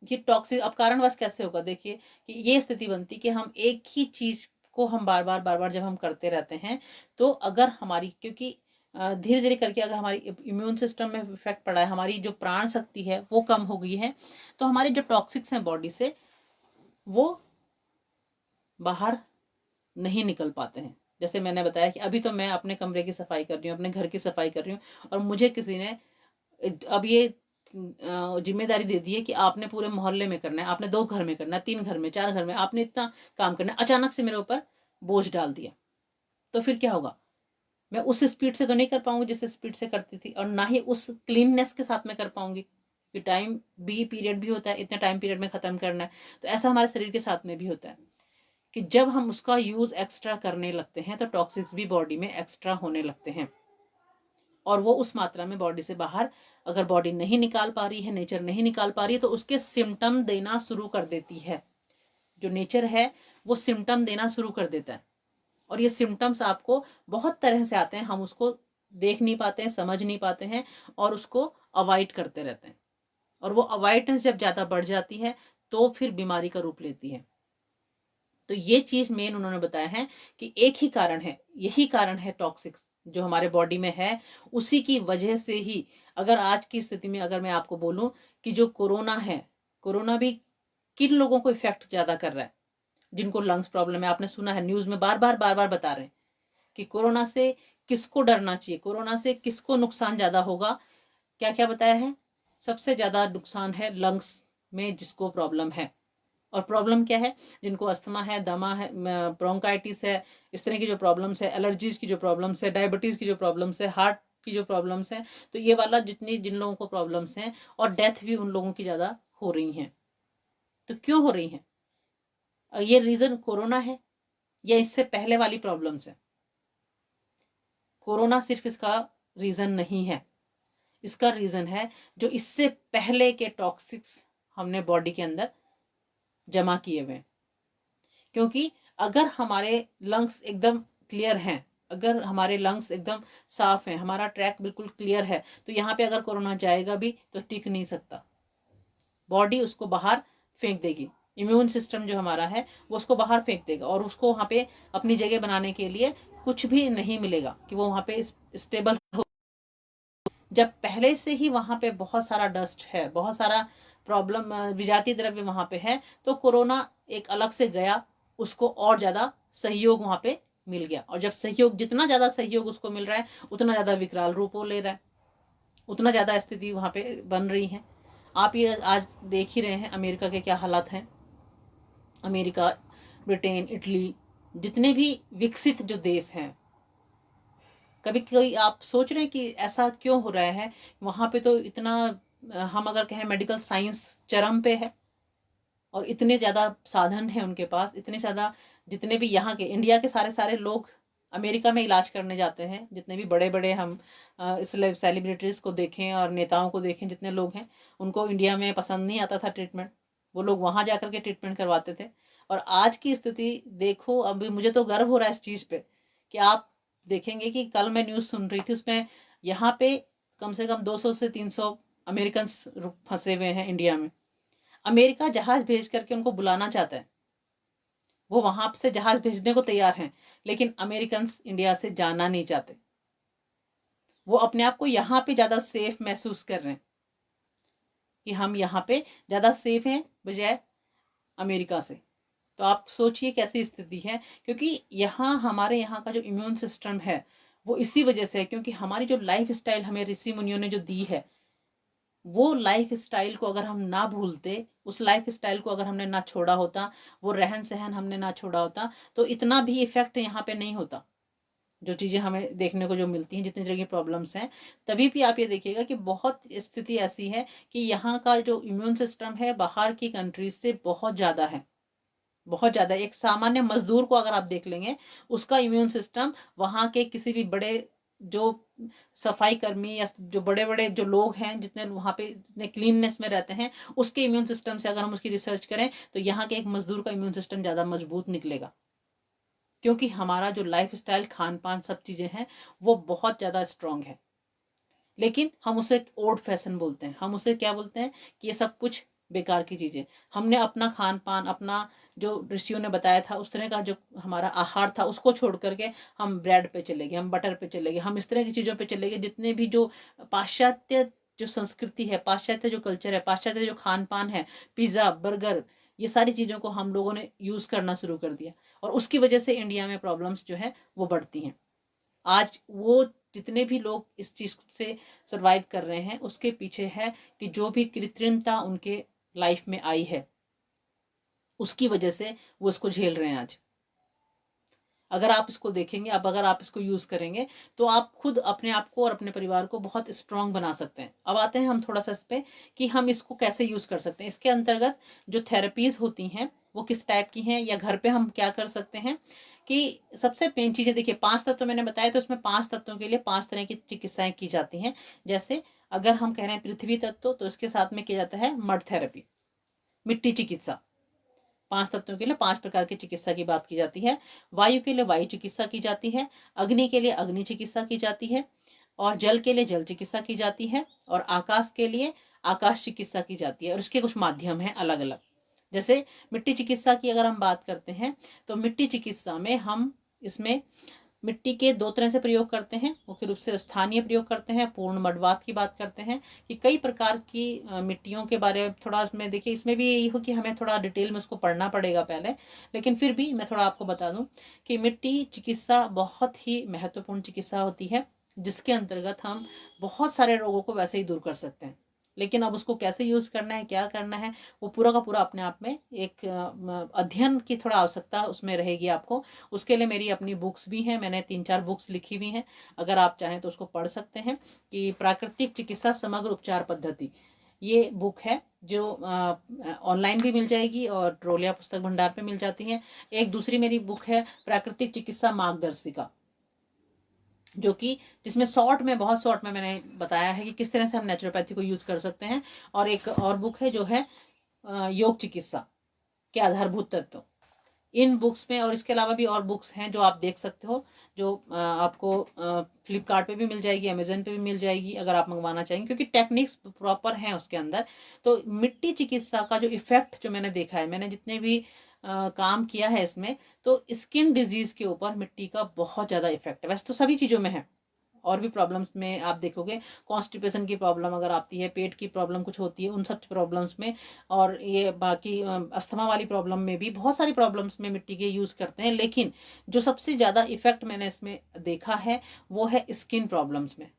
ये टॉक्सिक, अब कारणवश कैसे होगा, देखिए कि ये स्थिति बनती कि हम एक ही चीज को हम बार बार जब हम करते रहते हैं, तो अगर हमारी, क्योंकि धीरे धीरे करके अगर हमारी इम्यून सिस्टम में इफेक्ट पड़ा है, हमारी जो प्राण शक्ति है वो कम हो गई है, तो हमारे जो टॉक्सिक्स हैं बॉडी से वो बाहर नहीं निकल पाते हैं। जैसे मैंने बताया कि अभी तो मैं अपने कमरे की सफाई कर रही हूँ, अपने घर की सफाई कर रही हूँ, और मुझे किसी ने अब ये जिम्मेदारी दे दी है कि आपने पूरे मोहल्ले में करना है, आपने 2 घर में करना है, 3 घर में, 4 घर में, आपने इतना काम करना है। अचानक से मेरे ऊपर बोझ डाल दिया, तो फिर क्या होगा, मैं उस स्पीड से तो नहीं कर पाऊंगी जिस स्पीड से करती थी, और ना ही उस क्लीननेस के साथ में कर पाऊंगी, कि टाइम भी पीरियड भी होता है, इतने टाइम पीरियड में खत्म करना है। तो ऐसा हमारे शरीर के साथ में भी होता है कि जब हम उसका यूज एक्स्ट्रा करने लगते हैं तो टॉक्सिक्स भी बॉडी में एक्स्ट्रा होने लगते हैं, और वो उस मात्रा में बॉडी से बाहर अगर बॉडी नहीं निकाल पा रही है, नेचर नहीं निकाल पा रही है, तो उसके सिम्टम देना शुरू कर देती है। जो नेचर है वो सिम्टम देना शुरू कर देता है, और ये सिम्टम्स आपको बहुत तरह से आते हैं, हम उसको देख नहीं पाते हैं, समझ नहीं पाते हैं, और उसको अवॉइड करते रहते हैं। और वो अवॉइडेंस जब ज्यादा बढ़ जाती है तो फिर बीमारी का रूप लेती है। तो ये चीज मेन उन्होंने बताया है कि एक ही कारण है, यही कारण है टॉक्सिक्स जो हमारे बॉडी में है, उसी की वजह से ही। अगर आज की स्थिति में अगर मैं आपको बोलूं कि जो कोरोना है, कोरोना भी किन लोगों को इफेक्ट ज्यादा कर रहा है, जिनको लंग्स प्रॉब्लम है। आपने सुना है, न्यूज में बार बार बता रहे हैं कि कोरोना से किसको डरना चाहिए, कोरोना से किसको नुकसान ज्यादा होगा। क्या क्या बताया है, सबसे ज्यादा नुकसान है लंग्स में जिसको प्रॉब्लम है। और प्रॉब्लम क्या है, जिनको अस्थमा है, दमा है, ब्रोंकाइटिस है, इस तरह की जो प्रॉब्लम्स है, एलर्जीज की जो प्रॉब्लम्स है, डायबिटीज की जो प्रॉब्लम्स है, हार्ट की जो प्रॉब्लम्स है, तो ये वाला जिन लोगों को प्रॉब्लम्स हैं, और डेथ भी उन लोगों की ज्यादा हो रही हैं। तो क्यों हो रही हैं, ये रीजन कोरोना है या इससे पहले वाली प्रॉब्लम्स है। कोरोना सिर्फ इसका रीजन नहीं है, इसका रीजन है जो इससे पहले के टॉक्सिक्स हमने बॉडी के अंदर जमा किए हुए। क्योंकि अगर हमारे लंग्स एकदम क्लियर हैं, अगर हमारे लंग्स एकदम साफ हैं, हमारा ट्रैक बिल्कुल क्लियर है, तो यहाँ पे अगर कोरोना जाएगा भी तो टिक नहीं सकता, बॉडी उसको बाहर फेंक देगी। इम्यून सिस्टम जो हमारा है वो उसको बाहर फेंक देगा, और उसको वहां पे अपनी जगह बनाने के लिए कुछ भी नहीं मिलेगा कि वो वहां पे स्टेबल हो। जब पहले से ही वहां पे बहुत सारा डस्ट है, बहुत सारा प्रॉब्लम, विजातीय द्रव्य वहां पे है, तो कोरोना एक अलग से गया, उसको और ज्यादा सहयोग वहां पे मिल गया। और जब सहयोग, जितना ज्यादा सहयोग उसको मिल रहा है, उतना ज्यादा विकराल रूप वो ले रहा है, उतना ज्यादा स्थिति वहां पे बन रही है। आप ये आज देख ही रहे हैं अमेरिका के क्या हालात हैं। अमेरिका, ब्रिटेन, इटली, जितने भी विकसित जो देश हैं, कभी कोई आप सोच रहे हैं कि ऐसा क्यों हो रहा है, वहां पे तो इतना, हम अगर कहें मेडिकल साइंस चरम पे है, और इतने ज्यादा साधन है उनके पास, इतने ज्यादा, जितने भी यहाँ के इंडिया के सारे सारे लोग अमेरिका में इलाज करने जाते हैं, जितने भी बड़े बड़े हम सेलिब्रिटीज को देखें और नेताओं को देखें, जितने लोग हैं, उनको इंडिया में पसंद नहीं आता था ट्रीटमेंट, वो लोग वहां जाकर के ट्रीटमेंट करवाते थे। और आज की स्थिति देखो, अभी मुझे तो गर्व हो रहा है इस चीज पे कि आप देखेंगे कि कल मैं न्यूज सुन रही थी, उसमें यहाँ पे कम से कम 200 से 300 अमेरिकन फंसे हुए हैं इंडिया में। अमेरिका जहाज भेज करके उनको बुलाना चाहता है, वो वहां से जहाज भेजने को तैयार हैं, लेकिन अमेरिकन इंडिया से जाना नहीं चाहते। वो अपने आप को यहाँ पे ज्यादा सेफ महसूस कर रहे हैं कि हम यहाँ पे ज्यादा सेफ हैं बजाय अमेरिका से। तो आप सोचिए कैसी स्थिति है, क्योंकि यहाँ हमारे यहाँ का जो इम्यून सिस्टम है वो इसी वजह से है, क्योंकि हमारी जो लाइफ स्टाइल हमें ऋषि मुनियों ने जो दी है, वो लाइफ स्टाइल को अगर हम ना भूलते, उस लाइफ स्टाइल को अगर हमने ना छोड़ा होता, वो रहन सहन हमने ना छोड़ा होता, तो इतना भी इफेक्ट यहाँ पे नहीं होता। जो चीजें हमें देखने को जो मिलती हैं, जितनी तरह की प्रॉब्लम्स हैं, तभी भी आप ये देखिएगा कि बहुत स्थिति ऐसी है कि यहाँ का जो इम्यून सिस्टम है बाहर की कंट्रीज से बहुत ज्यादा है, बहुत ज्यादा। एक सामान्य मजदूर को अगर आप देख लेंगे, उसका इम्यून सिस्टम वहां के किसी भी बड़े जो सफाई कर्मी या जो बड़े बड़े जो लोग हैं, जितने वहां पे जितने क्लीननेस में रहते हैं, उसके इम्यून सिस्टम से अगर हम उसकी रिसर्च करें तो यहाँ के एक मजदूर का इम्यून सिस्टम ज्यादा मजबूत निकलेगा, क्योंकि हमारा जो लाइफ स्टाइल, खान पान, सब चीजें हैं वो बहुत ज्यादा स्ट्रांग है। लेकिन हम उसे ओल्ड फैशन बोलते हैं, हम उसे क्या बोलते हैं कि ये सब कुछ बेकार की चीजें। हमने अपना खान पान, अपना जो ऋषियों ने बताया था उस तरह का जो हमारा आहार था, उसको छोड़ करके हम ब्रेड पे चले गए, हम बटर पे चले गए, हम इस तरह की चीजों पे चले गए। जितने भी जो पाश्चात्य जो संस्कृति है, पाश्चात्य जो कल्चर है, पाश्चात्य जो खान पान है, पिज्जा, बर्गर, ये सारी चीजों को हम लोगों ने यूज करना शुरू कर दिया, और उसकी वजह से इंडिया में प्रॉब्लम्स जो है वो बढ़ती हैं। आज वो जितने भी लोग इस चीज से सरवाइव कर रहे हैं, उसके पीछे है कि जो भी कृत्रिमता उनके लाइफ में आई है, उसकी वजह से वो इसको झेल रहे हैं आज। अगर आप इसको देखेंगे, अब अगर आप इसको यूज करेंगे, तो आप खुद अपने आप को और अपने परिवार को बहुत स्ट्रांग बना सकते हैं। अब आते हैं हम थोड़ा सा इस पे कि हम इसको कैसे यूज कर सकते हैं। इसके अंतर्गत जो थेरेपीज होती हैं वो किस टाइप की हैं, या घर पे हम क्या कर सकते हैं, कि सबसे मेन चीजें देखिए, 5 तत्व मैंने बताया, तो उसमें 5 तत्वों के लिए 5 तरह की चिकित्साएं की जाती हैं। जैसे अगर हम कह रहे हैं पृथ्वी तत्व, तो इसके साथ में किया जाता है मड थेरेपी, मिट्टी चिकित्सा। 5 तत्वों के लिए 5 प्रकार की चिकित्सा की बात की जाती है। वायु के लिए वायु चिकित्सा की जाती है, अग्नि के लिए अग्नि चिकित्सा की जाती है, और जल के लिए जल चिकित्सा की जाती है, और आकाश के लिए आकाश चिकित्सा की जाती है। और उसके कुछ माध्यम हैं अलग अलग। जैसे मिट्टी चिकित्सा की अगर हम बात करते हैं, तो मिट्टी चिकित्सा में हम इसमें मिट्टी के 2 तरह से प्रयोग करते हैं। मुख्य रूप से स्थानीय प्रयोग करते हैं, पूर्ण मडवात की बात करते हैं, कि कई प्रकार की मिट्टियों के बारे में थोड़ा इसमें देखिए, इसमें भी यही हो कि हमें थोड़ा डिटेल में उसको पढ़ना पड़ेगा पहले, लेकिन फिर भी मैं थोड़ा आपको बता दूं कि मिट्टी चिकित्सा बहुत ही महत्वपूर्ण चिकित्सा होती है, जिसके अंतर्गत हम बहुत सारे रोगों को वैसे ही दूर कर सकते हैं। लेकिन अब उसको कैसे यूज करना है, क्या करना है, वो पूरा का पूरा अपने आप में एक अध्ययन की थोड़ा आवश्यकता उसमें रहेगी आपको। उसके लिए मेरी अपनी बुक्स भी हैं, मैंने 3-4 बुक्स लिखी हुई हैं, अगर आप चाहें तो उसको पढ़ सकते हैं। कि प्राकृतिक चिकित्सा समग्र उपचार पद्धति, ये बुक है जो ऑनलाइन भी मिल जाएगी और ट्रोलिया पुस्तक भंडार पे मिल जाती है। एक दूसरी मेरी बुक है प्राकृतिक चिकित्सा मार्गदर्शिका, जो कि जिसमें शॉर्ट में, बहुत शॉर्ट में मैंने बताया है कि किस तरह से हम नेचुरोपैथी को यूज कर सकते हैं। और एक और बुक है जो है योग चिकित्सा के आधारभूत तत्व। इन बुक्स में, और इसके अलावा भी और बुक्स हैं जो आप देख सकते हो, जो आपको फ्लिपकार्ट पे भी मिल जाएगी, अमेजन पे भी मिल जाएगी, अगर आप मंगवाना चाहेंगे, क्योंकि टेक्निक्स प्रॉपर हैं उसके अंदर। तो मिट्टी चिकित्सा का जो इफेक्ट जो मैंने देखा है, मैंने जितने भी काम किया है इसमें, तो स्किन डिजीज के ऊपर मिट्टी का बहुत ज्यादा इफेक्ट है। वैसे तो सभी चीजों में है, और भी प्रॉब्लम्स में आप देखोगे, कॉन्स्टिपेशन की प्रॉब्लम अगर आती है, पेट की प्रॉब्लम कुछ होती है, उन सब प्रॉब्लम्स में, और ये बाकी अस्थमा वाली प्रॉब्लम में भी, बहुत सारी प्रॉब्लम्स में मिट्टी के यूज करते हैं। लेकिन जो सबसे ज्यादा इफेक्ट मैंने इसमें देखा है वो है स्किन प्रॉब्लम्स में।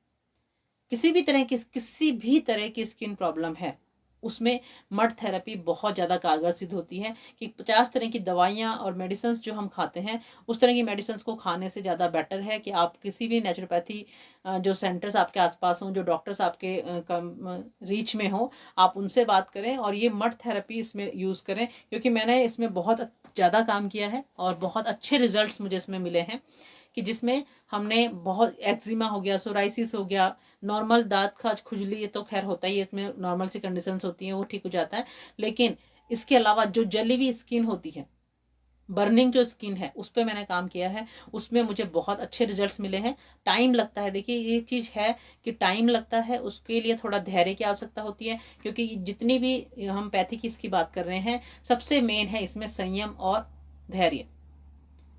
किसी भी तरह की स्किन प्रॉब्लम है, उसमें मड थेरेपी बहुत ज़्यादा कारगर सिद्ध होती है। कि 50 तरह की दवाइयाँ और मेडिसिन जो हम खाते हैं, उस तरह की मेडिसिन को खाने से ज़्यादा बेटर है कि आप किसी भी नेचुरोपैथी जो सेंटर्स आपके आसपास हों, जो डॉक्टर्स आपके रीच में हो, आप उनसे बात करें और ये मड थेरेपी इसमें यूज़ करें। क्योंकि मैंने इसमें बहुत ज़्यादा काम किया है और बहुत अच्छे रिजल्ट्स मुझे इसमें मिले हैं। कि जिसमें हमने बहुत एक्जिमा हो गया, सोराइसिस हो गया, नॉर्मल दांत का खुजली, ये तो खैर होता ही है, इसमें नॉर्मल सी कंडीशंस होती हैं, वो ठीक हो जाता है। लेकिन इसके अलावा जो जली हुई स्किन होती है, बर्निंग जो स्किन है, उस पर मैंने काम किया है, उसमें मुझे बहुत अच्छे रिजल्ट्स मिले हैं। टाइम लगता है, देखिए ये चीज़ है कि टाइम लगता है, उसके लिए थोड़ा धैर्य की आवश्यकता होती है, क्योंकि जितनी भी हम पैथी की इसकी बात कर रहे हैं, सबसे मेन है इसमें संयम और धैर्य।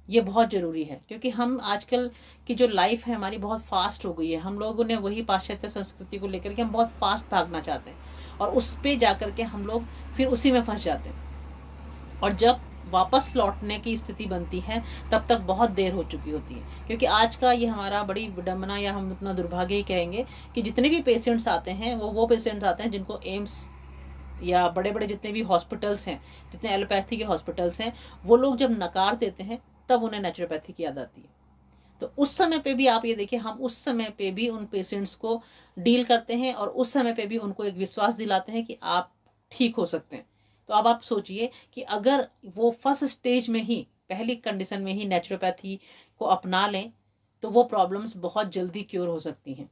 ये बहुत जरूरी है, क्योंकि हम आजकल की जो लाइफ है हमारी बहुत फास्ट हो गई है। हम लोगों ने वही पाश्चात्य संस्कृति को लेकर के हम बहुत फास्ट भागना चाहते हैं, और उस पे जाकर के हम लोग फिर उसी में फंस जाते हैं, और जब वापस लौटने की स्थिति बनती है तब तक बहुत देर हो चुकी होती है। क्योंकि आज का ये हमारा बड़ी विडंबना, या हम अपना दुर्भाग्य ही कहेंगे, कि जितने भी पेशेंट्स आते हैं वो पेशेंट्स आते हैं जिनको एम्स या बड़े बड़े जितने भी हॉस्पिटल्स हैं, जितने एलोपैथी के हॉस्पिटल्स हैं, वो लोग जब नकार देते हैं तब उन्हें नेचुरोपैथी की याद आती है। तो उस समय पे भी आप ये देखिए, हम उस समय पे भी उन पेशेंट्स को डील करते हैं, और उस समय पे भी उनको एक विश्वास दिलाते हैं कि आप ठीक हो सकते हैं। तो अब आप सोचिए कि अगर वो फर्स्ट स्टेज में ही, पहली कंडीशन में ही नेचुरोपैथी को अपना लें, तो वो प्रॉब्लम्स बहुत जल्दी क्योर हो सकती हैं।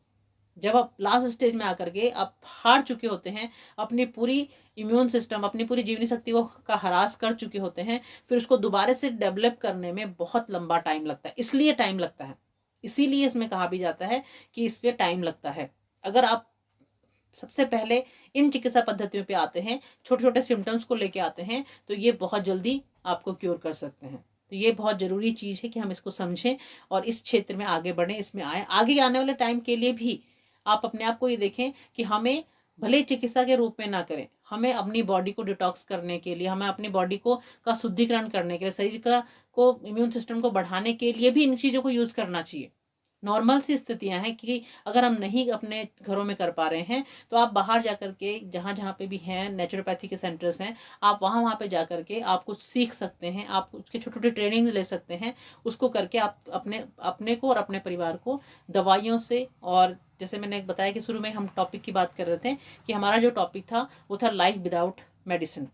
जब आप लास्ट स्टेज में आकर के आप हार चुके होते हैं, अपनी पूरी इम्यून सिस्टम, अपनी पूरी जीवनी शक्ति को का हरास कर चुके होते हैं, फिर उसको दोबारा से डेवलप करने में बहुत लंबा टाइम लगता है। इसलिए टाइम लगता है, इसीलिए इसमें कहा भी जाता है कि इस पे टाइम लगता है। अगर आप सबसे पहले इन चिकित्सा पद्धतियों पे आते हैं, छोटे छोटे सिम्टम्स को लेके आते हैं, तो ये बहुत जल्दी आपको क्योर कर सकते हैं। तो ये बहुत जरूरी चीज है कि हम इसको समझें और इस क्षेत्र में आगे बढ़ें, इसमें आए। आगे आने वाले टाइम के लिए भी आप अपने आप को ये देखें कि हमें भले चिकित्सा के रूप में ना करें, हमें अपनी बॉडी को डिटॉक्स करने के लिए, हमें अपनी बॉडी को का शुद्धिकरण करने के लिए, शरीर का को इम्यून सिस्टम को बढ़ाने के लिए भी इन चीजों को यूज करना चाहिए। नॉर्मल सी स्थितियां हैं कि अगर हम नहीं अपने घरों में कर पा रहे हैं, तो आप बाहर जाकर के जहां जहां पे भी हैं नेचुरोपैथी के सेंटर्स हैं, आप वहां पे जाकर के आप कुछ सीख सकते हैं, आप उसके छोटे छोटे ट्रेनिंग ले सकते हैं। उसको करके आप अपने को और अपने परिवार को दवाइयों से, और जैसे मैंने बताया कि शुरू में हम टॉपिक की बात कर रहे थे कि हमारा जो टॉपिक था वो था लाइफ विदाउट मेडिसिन,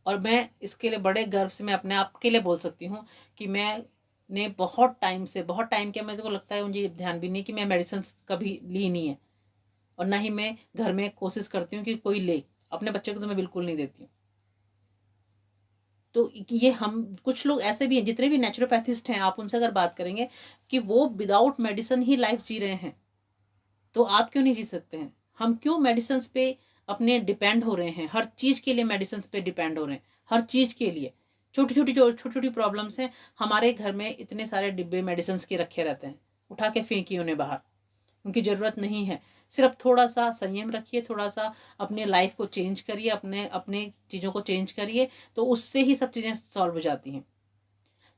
और मैं इसके लिए बड़े गर्व से मैं अपने आप के लिए बोल सकती हूँ कि मैं ने बहुत टाइम के मेरे को लगता है, मुझे ध्यान भी नहीं कि मैं मेडिसिन कभी ली नहीं है, और ना ही मैं घर में कोशिश करती हूँ कि कोई ले। अपने बच्चे को तो मैं बिल्कुल नहीं देती हूँ। तो ये हम कुछ लोग ऐसे भी हैं, जितने भी नेचुरोपैथिस्ट हैं, आप उनसे अगर बात करेंगे कि वो विदाउट मेडिसिन ही लाइफ जी रहे हैं, तो आप क्यों नहीं जी सकते हैं? हम क्यों मेडिसिन पे अपने डिपेंड हो रहे हैं? हर चीज के लिए मेडिसिन पे डिपेंड हो रहे हैं, हर चीज के लिए। छोटी छोटी प्रॉब्लम्स हैं, हमारे घर में इतने सारे डिब्बे मेडिसिन के रखे रहते हैं, उठा के फेंकिए उन्हें बाहर, उनकी जरूरत नहीं है। सिर्फ थोड़ा सा संयम रखिए, थोड़ा सा अपने लाइफ को चेंज करिए, अपने अपने चीजों को चेंज करिए, तो उससे ही सब चीजें सॉल्व हो जाती हैं।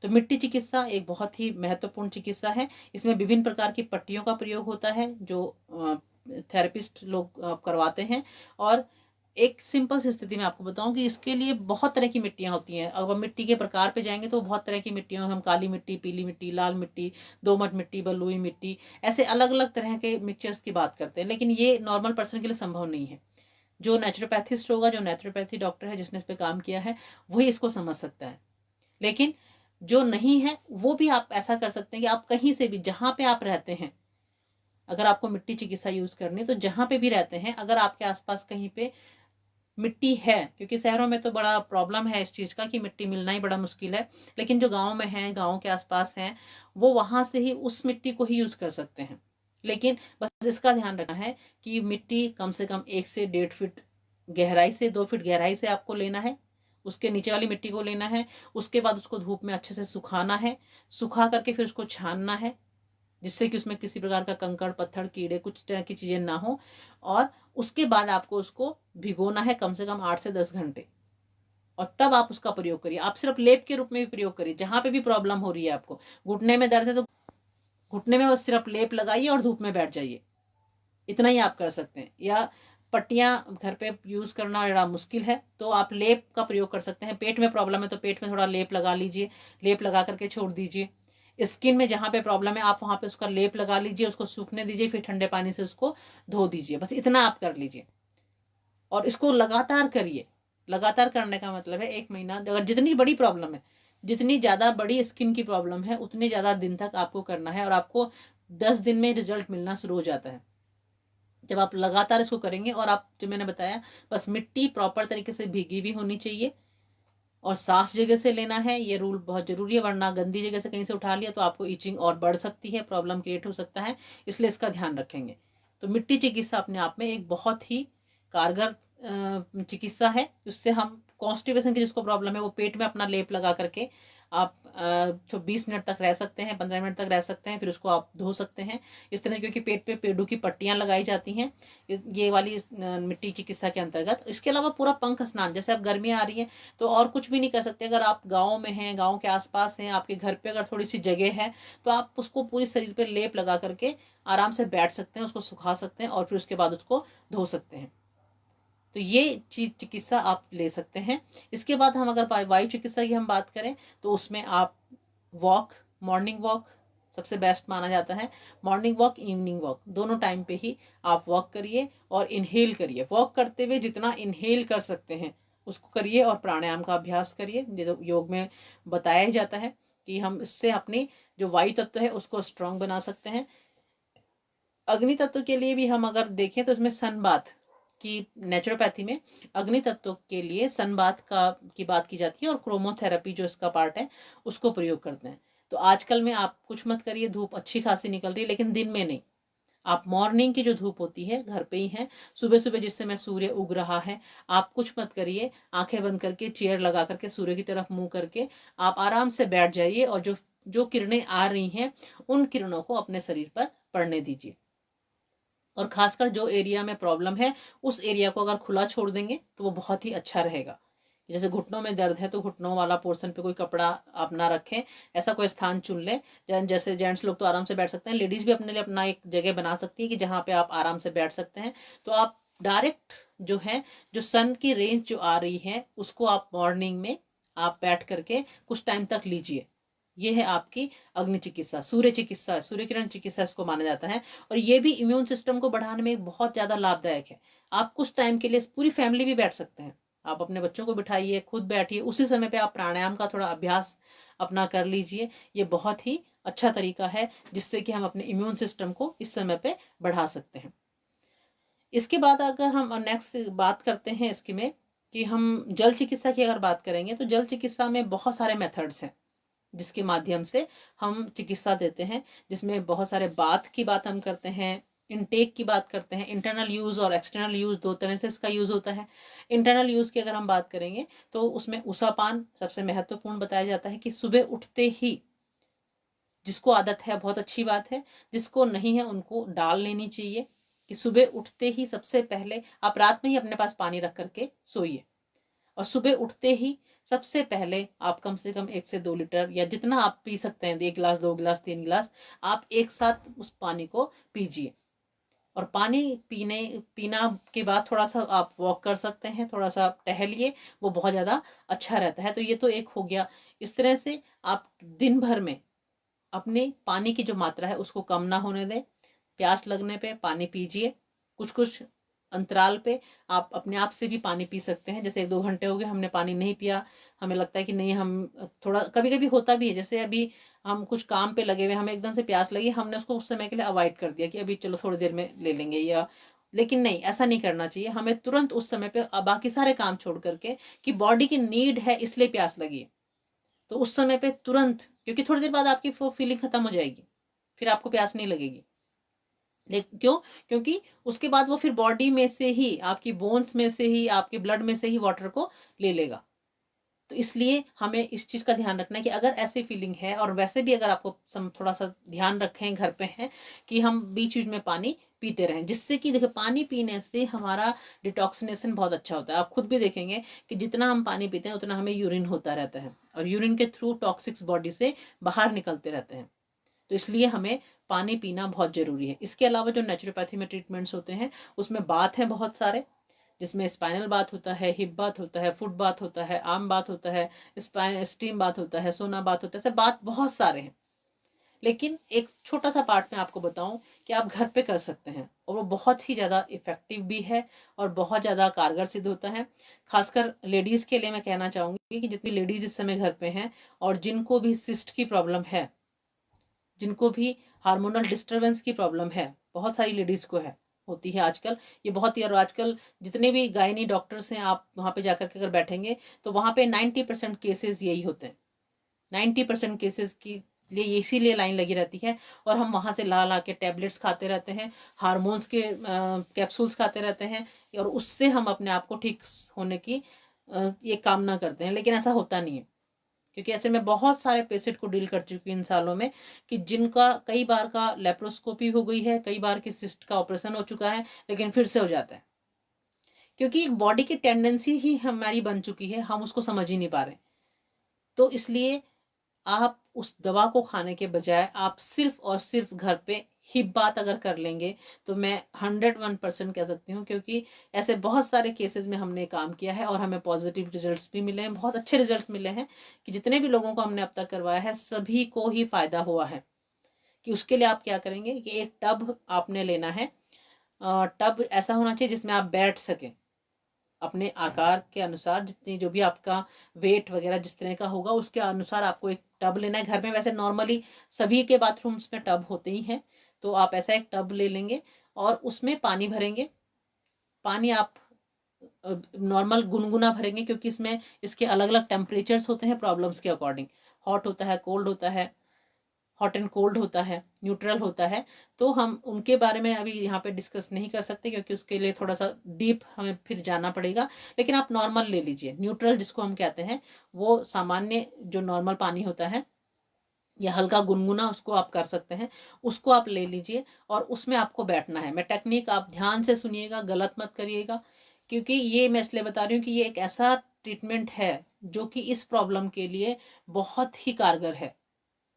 तो मिट्टी चिकित्सा एक बहुत ही महत्वपूर्ण चिकित्सा है। इसमें विभिन्न प्रकार की पट्टियों का प्रयोग होता है जो थेरेपिस्ट लोग करवाते हैं। और एक सिंपल सी स्थिति में आपको बताऊं कि इसके लिए बहुत तरह की मिट्टियां होती हैं। अब हम मिट्टी के प्रकार पे जाएंगे तो बहुत तरह की मिट्टियां, हम काली मिट्टी, पीली मिट्टी, लाल मिट्टी, दोमट मिट्टी, बलुई मिट्टी, ऐसे अलग अलग तरह के मिक्सचर्स की बात करते हैं। लेकिन ये नॉर्मल पर्सन के लिए संभव नहीं है। जो नेचुरोपैथिस्ट होगा, जो नेचुरोपैथी डॉक्टर है जिसने इस पे काम किया है, वही इसको समझ सकता है। लेकिन जो नहीं है वो भी आप ऐसा कर सकते हैं कि आप कहीं से भी, जहां पे आप रहते हैं, अगर आपको मिट्टी चिकित्सा यूज करनी, तो जहां पे भी रहते हैं, अगर आपके आसपास कहीं पे मिट्टी है, क्योंकि शहरों में तो बड़ा प्रॉब्लम है इस चीज का कि मिट्टी मिलना ही बड़ा मुश्किल है, लेकिन जो गांव में है, गांव के आसपास है, वो वहां से ही उस मिट्टी को ही यूज कर सकते हैं। लेकिन बस इसका ध्यान रखना है कि मिट्टी कम से कम 1 से 1.5 फीट गहराई से, 2 फीट गहराई से आपको लेना है, उसके नीचे वाली मिट्टी को लेना है। उसके बाद उसको धूप में अच्छे से सुखाना है, सुखा करके फिर उसको छानना है, जिससे कि उसमें किसी प्रकार का कंकड़, पत्थर, कीड़े, कुछ तरह की चीजें ना हो। और उसके बाद आपको उसको भिगोना है कम से कम 8 से 10 घंटे, और तब आप उसका प्रयोग करिए। आप सिर्फ लेप के रूप में भी प्रयोग करिए। जहां पे भी प्रॉब्लम हो रही है, आपको घुटने में दर्द है तो घुटने में बस सिर्फ लेप लगाइए और धूप में बैठ जाइए, इतना ही आप कर सकते हैं। या पट्टियां घर पे यूज करना बड़ा मुश्किल है तो आप लेप का प्रयोग कर सकते हैं। पेट में प्रॉब्लम है तो पेट में थोड़ा लेप लगा लीजिए, लेप लगा करके छोड़ दीजिए। स्किन में जहां पे प्रॉब्लम है आप वहां पे उसका लेप लगा लीजिए, उसको सूखने दीजिए, फिर ठंडे पानी से उसको धो दीजिए। बस इतना आप कर लीजिए, और इसको लगातार करिए। लगातार करने का मतलब है 1 महीना, अगर जितनी बड़ी प्रॉब्लम है जितनी ज़्यादा बड़ी स्किन की प्रॉब्लम है उतने ज़्यादा दिन तक आपको करना है, और आपको 10 दिन में रिजल्ट मिलना शुरू हो जाता है जब आप लगातार इसको करेंगे। और आप, जो मैंने बताया, बस मिट्टी प्रॉपर तरीके से भीगी भी होनी चाहिए और साफ जगह से लेना है, ये रूल बहुत जरूरी है, वरना गंदी जगह से कहीं से उठा लिया तो आपको इचिंग और बढ़ सकती है, प्रॉब्लम क्रिएट हो सकता है, इसलिए इसका ध्यान रखेंगे। तो मिट्टी चिकित्सा अपने आप में एक बहुत ही कारगर चिकित्सा है। उससे हम कॉन्स्टिपेशन की जिसको प्रॉब्लम है वो पेट में अपना लेप लगा करके आप तो 20 मिनट तक रह सकते हैं, 15 मिनट तक रह सकते हैं, फिर उसको आप धो सकते हैं इस तरह, क्योंकि पेट पे पेड़ों की पट्टियां लगाई जाती हैं ये वाली मिट्टी चिकित्सा के अंतर्गत। इसके अलावा पूरा पंख स्नान, जैसे अब गर्मियां आ रही हैं तो और कुछ भी नहीं कर सकते, अगर आप गाँव में हैं, गाँव के आसपास हैं, आपके घर पे अगर थोड़ी सी जगह है तो आप उसको पूरी शरीर पर लेप लगा करके आराम से बैठ सकते हैं, उसको सुखा सकते हैं और फिर उसके बाद उसको धो सकते हैं। तो ये चीज चिकित्सा आप ले सकते हैं। इसके बाद हम अगर वायु चिकित्सा की हम बात करें तो उसमें आप वॉक, मॉर्निंग वॉक सबसे बेस्ट माना जाता है। मॉर्निंग वॉक, इवनिंग वॉक, दोनों टाइम पे ही आप वॉक करिए और इनहेल करिए। वॉक करते हुए जितना इनहेल कर सकते हैं उसको करिए और प्राणायाम का अभ्यास करिए। जो योग में बताया जाता है कि हम इससे अपनी जो वायु तत्व है उसको स्ट्रांग बना सकते हैं। अग्नि तत्व के लिए भी हम अगर देखें तो इसमें सन बाथ की, नेचुरोपैथी में अग्नि तत्व के लिए सन बाथ की बात की जाती है और क्रोमोथेरेपी जो इसका पार्ट है उसको प्रयोग करते हैं। तो आजकल में आप कुछ मत करिए, धूप अच्छी खासी निकल रही है लेकिन दिन में नहीं, आप मॉर्निंग की जो धूप होती है घर पे ही है, सुबह सुबह जिस समय सूर्य उग रहा है, आप कुछ मत करिए, आंखें बंद करके चेयर लगा करके सूर्य की तरफ मुंह करके आप आराम से बैठ जाइए और जो जो किरणें आ रही हैं उन किरणों को अपने शरीर पर पड़ने दीजिए। और खासकर जो एरिया में प्रॉब्लम है उस एरिया को अगर खुला छोड़ देंगे तो वो बहुत ही अच्छा रहेगा। जैसे घुटनों में दर्द है तो घुटनों वाला पोर्शन पे कोई कपड़ा आप ना रखें, ऐसा कोई स्थान चुन ले। जैसे जेंट्स लोग तो आराम से बैठ सकते हैं, लेडीज भी अपने लिए अपना एक जगह बना सकती है कि जहाँ पे आप आराम से बैठ सकते हैं। तो आप डायरेक्ट जो है, जो सन की रेंज जो आ रही है उसको आप मॉर्निंग में आप बैठ करके कुछ टाइम तक लीजिए। ये है आपकी अग्नि चिकित्सा, सूर्य चिकित्सा, सूर्य किरण चिकित्सा इसको माना जाता है। और ये भी इम्यून सिस्टम को बढ़ाने में बहुत ज्यादा लाभदायक है। आप कुछ टाइम के लिए पूरी फैमिली भी बैठ सकते हैं, आप अपने बच्चों को बिठाइए, खुद बैठिए, उसी समय पे आप प्राणायाम का थोड़ा अभ्यास अपना कर लीजिए। ये बहुत ही अच्छा तरीका है जिससे कि हम अपने इम्यून सिस्टम को इस समय पे बढ़ा सकते हैं। इसके बाद अगर हम नेक्स्ट बात करते हैं इसके में कि हम जल चिकित्सा की अगर बात करेंगे तो जल चिकित्सा में बहुत सारे मेथड्स हैं जिसके माध्यम से हम चिकित्सा देते हैं, जिसमें बहुत सारे बात की बात हम करते हैं, इनटेक की बात करते हैं। इंटरनल यूज और एक्सटर्नल यूज, दो तरह से इसका यूज होता है। इंटरनल यूज की अगर हम बात करेंगे तो उसमें उषापान सबसे महत्वपूर्ण बताया जाता है कि सुबह उठते ही, जिसको आदत है बहुत अच्छी बात है, जिसको नहीं है उनको डाल लेनी चाहिए कि सुबह उठते ही सबसे पहले आप रात में ही अपने पास पानी रख करके सोइए और सुबह उठते ही सबसे पहले आप कम से कम 1 से 2 लीटर या जितना आप पी सकते हैं, 1 गिलास, 2 गिलास, 3 गिलास, आप एक साथ उस पानी को पीजिए। और पानी पीना के बाद थोड़ा सा आप वॉक कर सकते हैं, थोड़ा सा टहलिए, वो बहुत ज्यादा अच्छा रहता है। तो ये तो एक हो गया। इस तरह से आप दिन भर में अपने पानी की जो मात्रा है उसको कम ना होने दें। प्यास लगने पे पानी पीजिए। कुछ कुछ अंतराल पे आप अपने आप से भी पानी पी सकते हैं। जैसे 1-2 घंटे हो गए हमने पानी नहीं पिया, हमें लगता है कि नहीं, हम थोड़ा, कभी कभी होता भी है, जैसे अभी हम कुछ काम पे लगे हुए, हमें एकदम से प्यास लगी, हमने उसको उस समय के लिए अवॉइड कर दिया कि अभी चलो थोड़ी देर में ले लेंगे, या लेकिन नहीं, ऐसा नहीं करना चाहिए। हमें तुरंत उस समय पे बाकी सारे काम छोड़ करके, कि बॉडी की नीड है इसलिए प्यास लगी है, तो उस समय पे तुरंत, क्योंकि थोड़ी देर बाद आपकी फीलिंग खत्म हो जाएगी, फिर आपको प्यास नहीं लगेगी। लेकिन क्यों? क्योंकि उसके बाद वो फिर बॉडी में से ही, आपकी बोन्स में से ही, आपके ब्लड में से ही वाटर को ले लेगा। तो इसलिए हमें इस चीज का ध्यान रखना है कि अगर ऐसी फीलिंग है, और वैसे भी अगर आपको थोड़ा सा ध्यान रखें घर पे हैं, कि हम बीच बीच में पानी पीते रहें, जिससे कि देखिए पानी पीने से हमारा डिटॉक्सिनेशन बहुत अच्छा होता है। आप खुद भी देखेंगे कि जितना हम पानी पीते हैं उतना हमें यूरिन होता रहता है, और यूरिन के थ्रू टॉक्सिक्स बॉडी से बाहर निकलते रहते हैं। तो इसलिए हमें पानी पीना बहुत जरूरी है। इसके अलावा जो नेचुरोपैथी में ट्रीटमेंट्स होते हैं उसमें बात है बहुत सारे, जिसमें स्पाइनल बात होता है, हिप बात होता है, फुट बात होता है, आर्म बात होता है, स्टीम बात होता है, सोना बात होता है, सब बात बहुत सारे हैं। लेकिन एक छोटा सा पार्ट मैं आपको बताऊं कि आप घर पे कर सकते हैं और वो बहुत ही ज़्यादा इफेक्टिव भी है और बहुत ज़्यादा कारगर सिद्ध होता है। खासकर लेडीज़ के लिए मैं कहना चाहूँगी कि जितनी लेडीज़ इस समय घर पे हैं और जिनको भी सिस्ट की प्रॉब्लम है, जिनको भी हार्मोनल डिस्टरबेंस की प्रॉब्लम है, बहुत सारी लेडीज़ को है, होती है आजकल ये बहुत ही। और आजकल जितने भी गायनी डॉक्टर्स हैं, आप वहाँ पे जाकर के अगर बैठेंगे तो वहाँ पे 90% केसेस यही होते हैं। 90% केसेस की लिए इसीलिए लाइन लगी रहती है और हम वहां से ला ला के टैबलेट्स खाते रहते हैं, हार्मोन्स के कैप्सूल्स खाते रहते हैं और उससे हम अपने आप को ठीक होने की ये कामना करते हैं, लेकिन ऐसा होता नहीं है। क्योंकि ऐसे में बहुत सारे पेशेंट को डील कर चुकी इन सालों में कि जिनका कई बार का लेप्रोस्कोपी हो गई है, कई बार की सिस्ट का ऑपरेशन हो चुका है, लेकिन फिर से हो जाता है। क्योंकि एक बॉडी की टेंडेंसी ही हमारी बन चुकी है, हम उसको समझ ही नहीं पा रहे। तो इसलिए आप उस दवा को खाने के बजाय आप सिर्फ और सिर्फ घर पे ही बात अगर कर लेंगे तो मैं 101% कह सकती हूँ, क्योंकि ऐसे बहुत सारे केसेस में हमने काम किया है और हमें पॉजिटिव रिजल्ट्स भी मिले हैं, बहुत अच्छे रिजल्ट्स मिले हैं कि जितने भी लोगों को हमने अब तक करवाया है सभी को ही फायदा हुआ है। कि उसके लिए आप क्या करेंगे कि एक टब आपने लेना है। टब ऐसा होना चाहिए जिसमें आप बैठ सकें अपने आकार के अनुसार, जितनी जो भी आपका वेट वगैरह जिस तरह का होगा उसके अनुसार आपको एक टब लेना है। घर में वैसे नॉर्मली सभी के बाथरूम्स में टब होते ही हैं, तो आप ऐसा एक टब ले लेंगे और उसमें पानी भरेंगे। पानी आप नॉर्मल गुनगुना भरेंगे, क्योंकि इसमें इसके अलग अलग टेम्परेचर्स होते हैं प्रॉब्लम्स के अकॉर्डिंग। हॉट होता है, कोल्ड होता है, हॉट एंड कोल्ड होता है, न्यूट्रल होता है। तो हम उनके बारे में अभी यहाँ पे डिस्कस नहीं कर सकते क्योंकि उसके लिए थोड़ा सा डीप हमें फिर जाना पड़ेगा। लेकिन आप नॉर्मल ले लीजिए, न्यूट्रल जिसको हम कहते हैं, वो सामान्य जो नॉर्मल पानी होता है या हल्का गुनगुना उसको आप कर सकते हैं, उसको आप ले लीजिए और उसमें आपको बैठना है। मैं टेक्निक आप ध्यान से सुनिएगा, गलत मत करिएगा, क्योंकि ये मैं इसलिए बता रही हूँ कि ये एक ऐसा ट्रीटमेंट है जो कि इस प्रॉब्लम के लिए बहुत ही कारगर है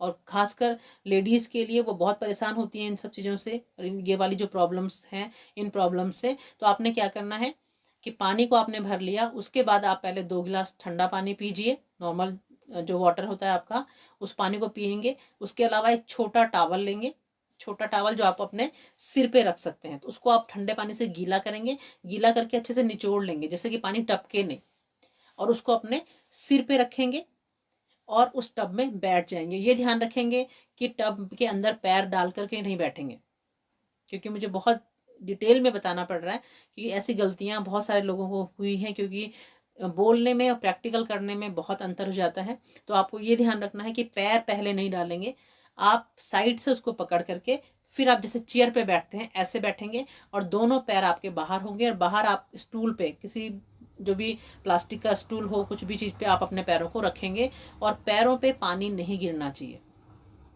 और खासकर लेडीज के लिए वो बहुत परेशान होती हैं इन सब चीज़ों से, ये वाली जो प्रॉब्लम्स हैं इन प्रॉब्लम से। तो आपने क्या करना है कि पानी को आपने भर लिया, उसके बाद आप पहले 2 गिलास ठंडा पानी पीजिए, नॉर्मल जो वाटर होता है आपका, उस पानी को पियेंगे। उसके अलावा एक छोटा टावल लेंगे, छोटा टावल जो आप अपने सिर पे रख सकते हैं, तो उसको आप ठंडे पानी से गीला करेंगे, गीला करके अच्छे से निचोड़ लेंगे जैसे कि पानी टपके नहीं, और उसको अपने सिर पे रखेंगे और उस टब में बैठ जाएंगे। ये ध्यान रखेंगे कि टब के अंदर पैर डाल करके नहीं बैठेंगे, क्योंकि मुझे बहुत डिटेल में बताना पड़ रहा है कि ऐसी गलतियां बहुत सारे लोगों को हुई हैं, क्योंकि बोलने में और प्रैक्टिकल करने में बहुत अंतर हो जाता है। तो आपको ये ध्यान रखना है कि पैर पहले नहीं डालेंगे, आप साइड से उसको पकड़ करके फिर आप जैसे चेयर पे बैठते हैं ऐसे बैठेंगे और दोनों पैर आपके बाहर होंगे और बाहर आप स्टूल पे, किसी जो भी प्लास्टिक का स्टूल हो, कुछ भी चीज पे आप अपने पैरों को रखेंगे और पैरों पे पानी नहीं गिरना चाहिए।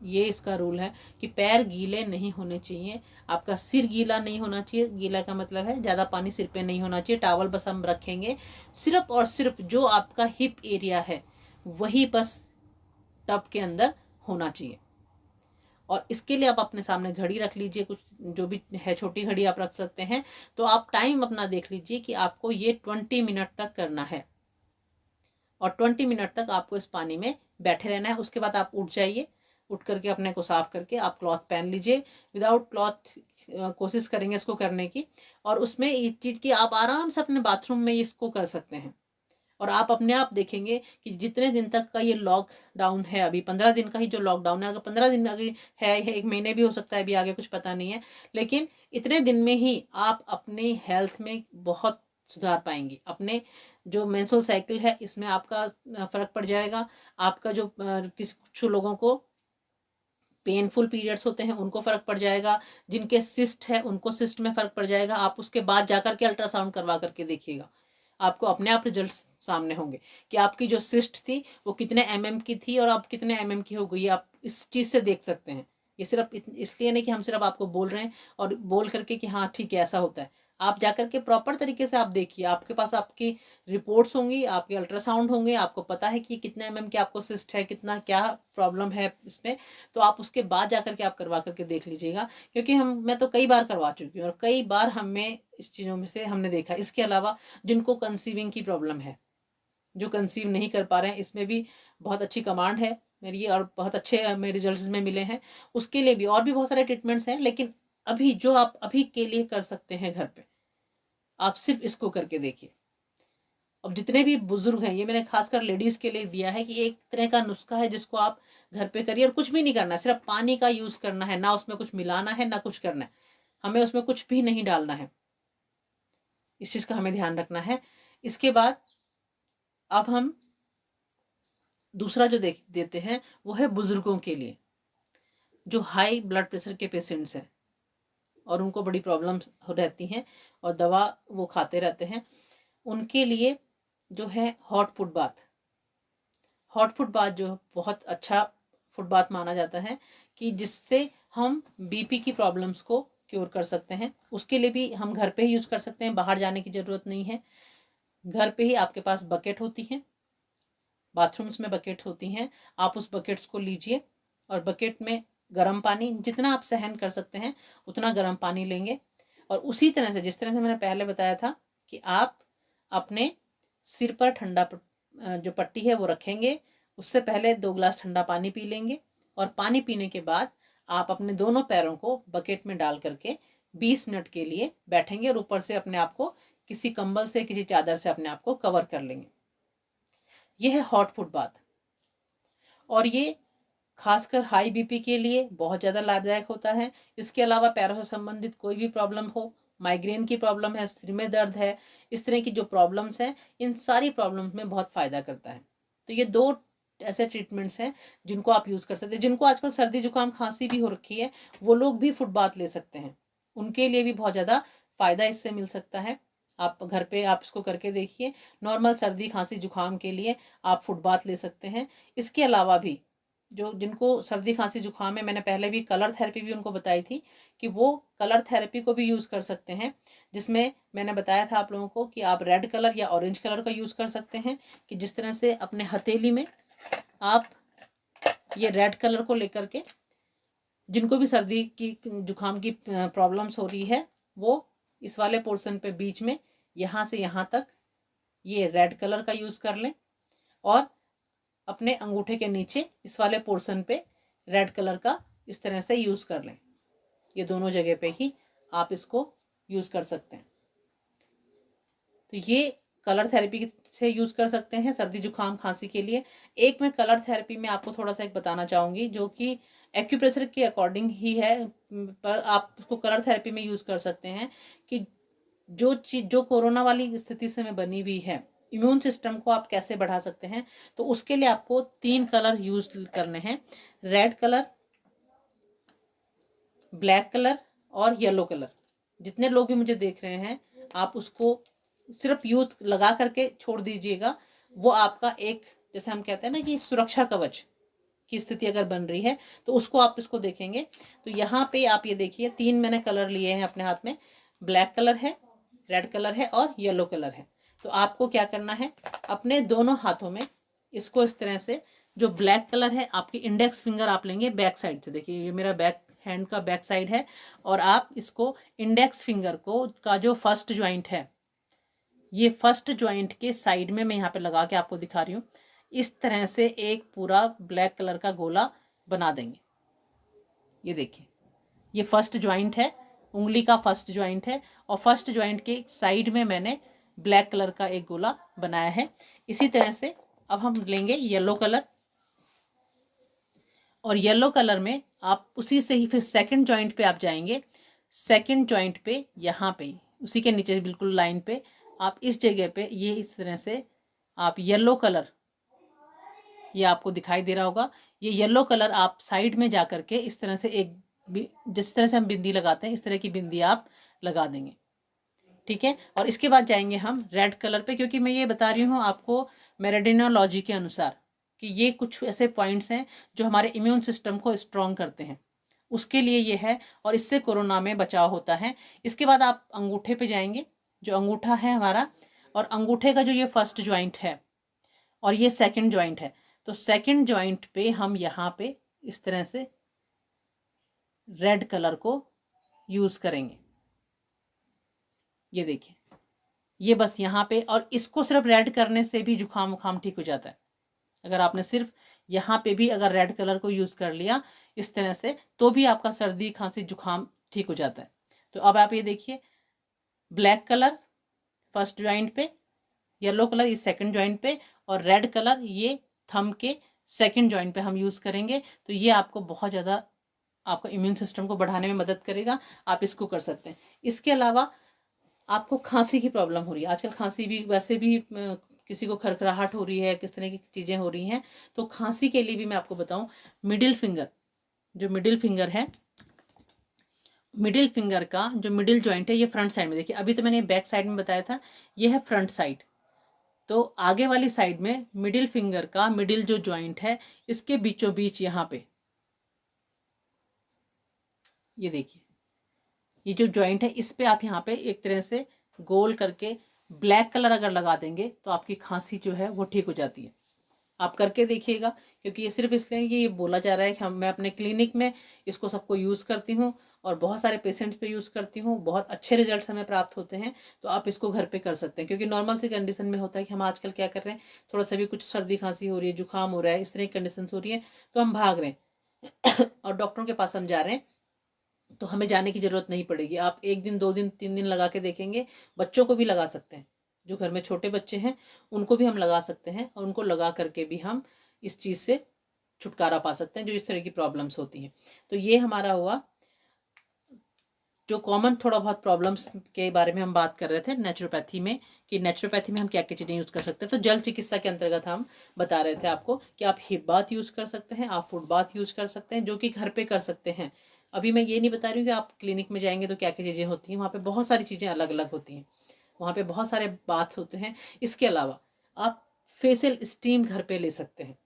ये इसका रूल है कि पैर गीले नहीं होने चाहिए, आपका सिर गीला नहीं होना चाहिए। गीला का मतलब है ज्यादा पानी सिर पे नहीं होना चाहिए। टावल बस हम रखेंगे, सिर्फ और सिर्फ जो आपका हिप एरिया है वही बस टब के अंदर होना चाहिए। और इसके लिए आप अपने सामने घड़ी रख लीजिए, कुछ जो भी है छोटी घड़ी आप रख सकते हैं। तो आप टाइम अपना देख लीजिए कि आपको ये 20 मिनट तक करना है और 20 मिनट तक आपको इस पानी में बैठे रहना है। उसके बाद आप उठ जाइए, उठ करके अपने को साफ करके आप क्लॉथ पहन लीजिए। विदाउट क्लॉथ कोशिश करेंगे इसको करने की, और उसमें इस चीज की आप आराम से अपने बाथरूम में इसको कर सकते हैं। और आप अपने आप देखेंगे कि जितने दिन तक का ये लॉकडाउन है, अभी 15 दिन का ही जो लॉकडाउन है, अगर 15 दिन आगे है, 1 महीने भी हो सकता है अभी आगे, कुछ पता नहीं है, लेकिन इतने दिन में ही आप अपनी हेल्थ में बहुत सुधार पाएंगे। अपने जो मेंस्ट्रुअल साइकिल है इसमें आपका फर्क पड़ जाएगा। आपका जो कुछ लोगों को पेनफुल पीरियड्स होते हैं उनको फर्क पड़ जाएगा, जिनके सिस्ट है उनको सिस्ट में फर्क पड़ जाएगा। आप उसके बाद जाकर के अल्ट्रासाउंड करवा करके देखिएगा, आपको अपने आप रिजल्ट सामने होंगे कि आपकी जो सिस्ट थी वो कितने mm की थी और अब कितने mm की हो गई। आप इस चीज से देख सकते हैं। ये सिर्फ इसलिए नहीं कि हम सिर्फ आपको बोल रहे हैं और बोल करके कि हाँ ठीक है ऐसा होता है। आप जाकर के प्रॉपर तरीके से आप देखिए, आपके पास आपकी रिपोर्ट्स होंगी, आपके अल्ट्रासाउंड होंगे, आपको पता है कि कितने mm की आपको सिस्ट है, कितना क्या प्रॉब्लम है इसमें। तो आप उसके बाद जाकर के आप करवा करके देख लीजिएगा, क्योंकि मैं तो कई बार करवा चुकी हूँ और कई बार हमें इस चीजों में से हमने देखा। इसके अलावा जिनको कंसीविंग की प्रॉब्लम है, जो कंसीव नहीं कर पा रहे हैं, इसमें भी बहुत अच्छी कमांड है। मेरी और बहुत अच्छे मेरे रिजल्ट्स में मिले हैं। उसके लिए भी और भी बहुत सारे ट्रीटमेंट्स हैं, लेकिन अभी जो आप अभी के लिए कर सकते हैं घर पे, आप सिर्फ इसको करके देखिए। अब जितने भी बुजुर्ग हैं, ये मैंने खासकर लेडीज के लिए दिया है कि एक तरह का नुस्खा है जिसको आप घर पे करिए, और कुछ भी नहीं करना, सिर्फ पानी का यूज करना है, ना उसमें कुछ मिलाना है ना कुछ करना है, हमें उसमें कुछ भी नहीं डालना है। इस चीज का हमें ध्यान रखना है। इसके बाद अब हम दूसरा जो देते हैं वो है बुजुर्गों के लिए, जो हाई ब्लड प्रेशर के पेशेंट्स हैं और उनको बड़ी प्रॉब्लम रहती हैं और दवा वो खाते रहते हैं, उनके लिए जो है hot foot bath. Hot foot bath जो बहुत अच्छा फुट बाथ माना जाता है कि जिससे हम बीपी की प्रॉब्लम्स को क्योर कर सकते हैं। उसके लिए भी हम घर पे ही यूज कर सकते हैं, बाहर जाने की जरूरत नहीं है। घर पे ही आपके पास बकेट होती है, बाथरूम्स में बकेट होती हैं, आप उस बकेट्स को लीजिए और बकेट में गर्म पानी, जितना आप सहन कर सकते हैं उतना गर्म पानी लेंगे, और उसी तरह से जिस तरह से मैंने पहले बताया था कि आप अपने सिर पर ठंडा जो पट्टी है वो रखेंगे, उससे पहले 2 गिलास ठंडा पानी पी लेंगे, और पानी पीने के बाद आप अपने दोनों पैरों को बकेट में डाल करके 20 मिनट के लिए बैठेंगे और ऊपर से अपने आप को किसी कंबल से, किसी चादर से अपने आप को कवर कर लेंगे। यह है हॉट फुट बाथ, और ये खासकर हाई बीपी के लिए बहुत ज़्यादा लाभदायक होता है। इसके अलावा पैरों से संबंधित कोई भी प्रॉब्लम हो, माइग्रेन की प्रॉब्लम है, सिर में दर्द है, इस तरह की जो प्रॉब्लम्स हैं, इन सारी प्रॉब्लम्स में बहुत फ़ायदा करता है। तो ये 2 ऐसे ट्रीटमेंट्स हैं जिनको आप यूज़ कर सकते हैं। जिनको आजकल सर्दी जुकाम खांसी भी हो रखी है, वो लोग भी फुट बाथ ले सकते हैं, उनके लिए भी बहुत ज़्यादा फ़ायदा इससे मिल सकता है। आप घर पे आप इसको करके देखिए। नॉर्मल सर्दी खांसी जुकाम के लिए आप फुट बाथ ले सकते हैं। इसके अलावा भी जो जिनको सर्दी खांसी जुकाम है, मैंने पहले भी कलर थेरेपी भी उनको बताई थी कि वो कलर थेरेपी को भी यूज़ कर सकते हैं, जिसमें मैंने बताया था आप लोगों को कि आप रेड कलर या ऑरेंज कलर का यूज़ कर सकते हैं, कि जिस तरह से अपने हथेली में आप ये रेड कलर को लेकर के, जिनको भी सर्दी की जुकाम की प्रॉब्लम्स हो रही है, वो इस वाले पोर्शन पे बीच में यहाँ से यहाँ तक ये रेड कलर का यूज़ कर लें, और अपने अंगूठे के नीचे इस वाले पोर्शन पे रेड कलर का इस तरह से यूज कर लें। ये दोनों जगह पे ही आप इसको यूज कर सकते हैं। तो ये कलर थेरेपी से यूज कर सकते हैं सर्दी जुकाम खांसी के लिए। एक मैं कलर थेरेपी में आपको थोड़ा सा एक बताना चाहूंगी, जो कि एक्यूप्रेशर के अकॉर्डिंग ही है, पर आप उसको कलर थेरेपी में यूज कर सकते हैं कि जो चीज जो कोरोना वाली स्थिति से में बनी हुई है, इम्यून सिस्टम को आप कैसे बढ़ा सकते हैं। तो उसके लिए आपको 3 कलर यूज करने हैं, रेड कलर, ब्लैक कलर और येलो कलर। जितने लोग भी मुझे देख रहे हैं, आप उसको सिर्फ यूज लगा करके छोड़ दीजिएगा। वो आपका एक, जैसे हम कहते हैं ना कि सुरक्षा कवच की स्थिति अगर बन रही है, तो उसको आप इसको देखेंगे। तो यहाँ पे आप ये देखिए 3 मैंने कलर लिए हैं अपने हाथ में, ब्लैक कलर है, रेड कलर है और येलो कलर है। तो आपको क्या करना है, अपने दोनों हाथों में इसको इस तरह से, जो ब्लैक कलर है आपकी इंडेक्स फिंगर आप लेंगे बैक साइड से, देखिए ये मेरा बैक हैंड का बैक साइड है, और आप इसको इंडेक्स फिंगर को का जो फर्स्ट ज्वाइंट है, ये फर्स्ट ज्वाइंट के साइड में मैं यहाँ पे लगा के आपको दिखा रही हूँ, इस तरह से एक पूरा ब्लैक कलर का गोला बना देंगे। ये देखिए ये फर्स्ट ज्वाइंट है, उंगली का फर्स्ट ज्वाइंट है, और फर्स्ट ज्वाइंट के साइड में मैंने ब्लैक कलर का एक गोला बनाया है। इसी तरह से अब हम लेंगे येलो कलर, और येलो कलर में आप उसी से ही फिर सेकंड ज्वाइंट पे आप जाएंगे। सेकंड ज्वाइंट पे यहाँ पे उसी के नीचे बिल्कुल लाइन पे आप इस जगह पे ये इस तरह से आप येलो कलर, ये आपको दिखाई दे रहा होगा, ये येलो कलर आप साइड में जा करके इस तरह से एक, जिस तरह से हम बिंदी लगाते हैं इस तरह की बिंदी आप लगा देंगे। ठीक है, और इसके बाद जाएंगे हम रेड कलर पे, क्योंकि मैं ये बता रही हूँ आपको मेरिडियनोलॉजी के अनुसार कि ये कुछ ऐसे पॉइंट्स हैं जो हमारे इम्यून सिस्टम को स्ट्रॉन्ग करते हैं, उसके लिए ये है, और इससे कोरोना में बचाव होता है। इसके बाद आप अंगूठे पे जाएंगे, जो अंगूठा है हमारा, और अंगूठे का जो ये फर्स्ट ज्वाइंट है और ये सेकंड ज्वाइंट है, तो सेकंड ज्वाइंट पे हम यहाँ पे इस तरह से रेड कलर को यूज करेंगे। ये देखिए ये बस यहाँ पे, और इसको सिर्फ रेड करने से भी जुकाम वुकाम ठीक हो जाता है। अगर आपने सिर्फ यहाँ पे भी अगर रेड कलर को यूज कर लिया इस तरह से, तो भी आपका सर्दी खांसी जुकाम ठीक हो जाता है। तो अब आप ये देखिए, ब्लैक कलर फर्स्ट ज्वाइंट पे, येलो कलर इस सेकंड ज्वाइंट पे, और रेड कलर ये थंब के सेकंड ज्वाइंट पे हम यूज करेंगे। तो ये आपको बहुत ज्यादा आपका इम्यून सिस्टम को बढ़ाने में मदद करेगा, आप इसको कर सकते हैं। इसके अलावा आपको खांसी की प्रॉब्लम हो रही है, आजकल खांसी भी वैसे भी किसी को खरखराहट हो रही है, किस तरह की चीजें हो रही हैं, तो खांसी के लिए भी मैं आपको बताऊं, मिडिल फिंगर, जो मिडिल फिंगर है, मिडिल फिंगर का जो मिडिल जॉइंट है, ये फ्रंट साइड में देखिए, अभी तो मैंने बैक साइड में बताया था, ये है फ्रंट साइड। तो आगे वाली साइड में मिडिल फिंगर का मिडिल जो जॉइंट है, इसके बीचों बीच यहाँ पे ये देखिए, ये जो जॉइंट है इस पे आप यहाँ पे एक तरह से गोल करके ब्लैक कलर अगर लगा देंगे तो आपकी खांसी जो है वो ठीक हो जाती है। आप करके देखिएगा, क्योंकि ये सिर्फ इसलिए कि ये बोला जा रहा है कि मैं अपने क्लिनिक में इसको सबको यूज करती हूँ और बहुत सारे पेशेंट्स पे यूज करती हूँ, बहुत अच्छे रिजल्ट्स हमें प्राप्त होते हैं। तो आप इसको घर पे कर सकते हैं, क्योंकि नॉर्मल सी कंडीशन में होता है कि हम आजकल क्या कर रहे हैं, थोड़ा सा भी कुछ सर्दी खांसी हो रही है, जुकाम हो रहा है, इस तरह की कंडीशन हो रही है, तो हम भाग रहे हैं और डॉक्टरों के पास हम जा रहे हैं। तो हमें जाने की जरूरत नहीं पड़ेगी। आप 1 दिन 2 दिन 3 दिन लगा के देखेंगे, बच्चों को भी लगा सकते हैं, जो घर में छोटे बच्चे हैं उनको भी हम लगा सकते हैं, और उनको लगा करके भी हम इस चीज से छुटकारा पा सकते हैं, जो इस तरह की प्रॉब्लम्स होती हैं। तो ये हमारा हुआ जो कॉमन थोड़ा बहुत प्रॉब्लम्स के बारे में हम बात कर रहे थे नेचुरोपैथी में, कि नेचुरोपैथी में हम क्या क्या चीजें यूज कर सकते हैं। तो जल चिकित्सा के अंतर्गत हम बता रहे थे आपको कि आप हिप बाथ यूज कर सकते हैं, आप फुट बाथ यूज कर सकते हैं, जो कि घर पे कर सकते हैं। अभी मैं ये नहीं बता रही हूँ कि आप क्लिनिक में जाएंगे तो क्या क्या चीजें होती हैं, वहाँ पे बहुत सारी चीजें अलग अलग होती हैं, वहाँ पे बहुत सारे बाथ होते हैं। इसके अलावा आप फेशियल स्टीम घर पे ले सकते हैं।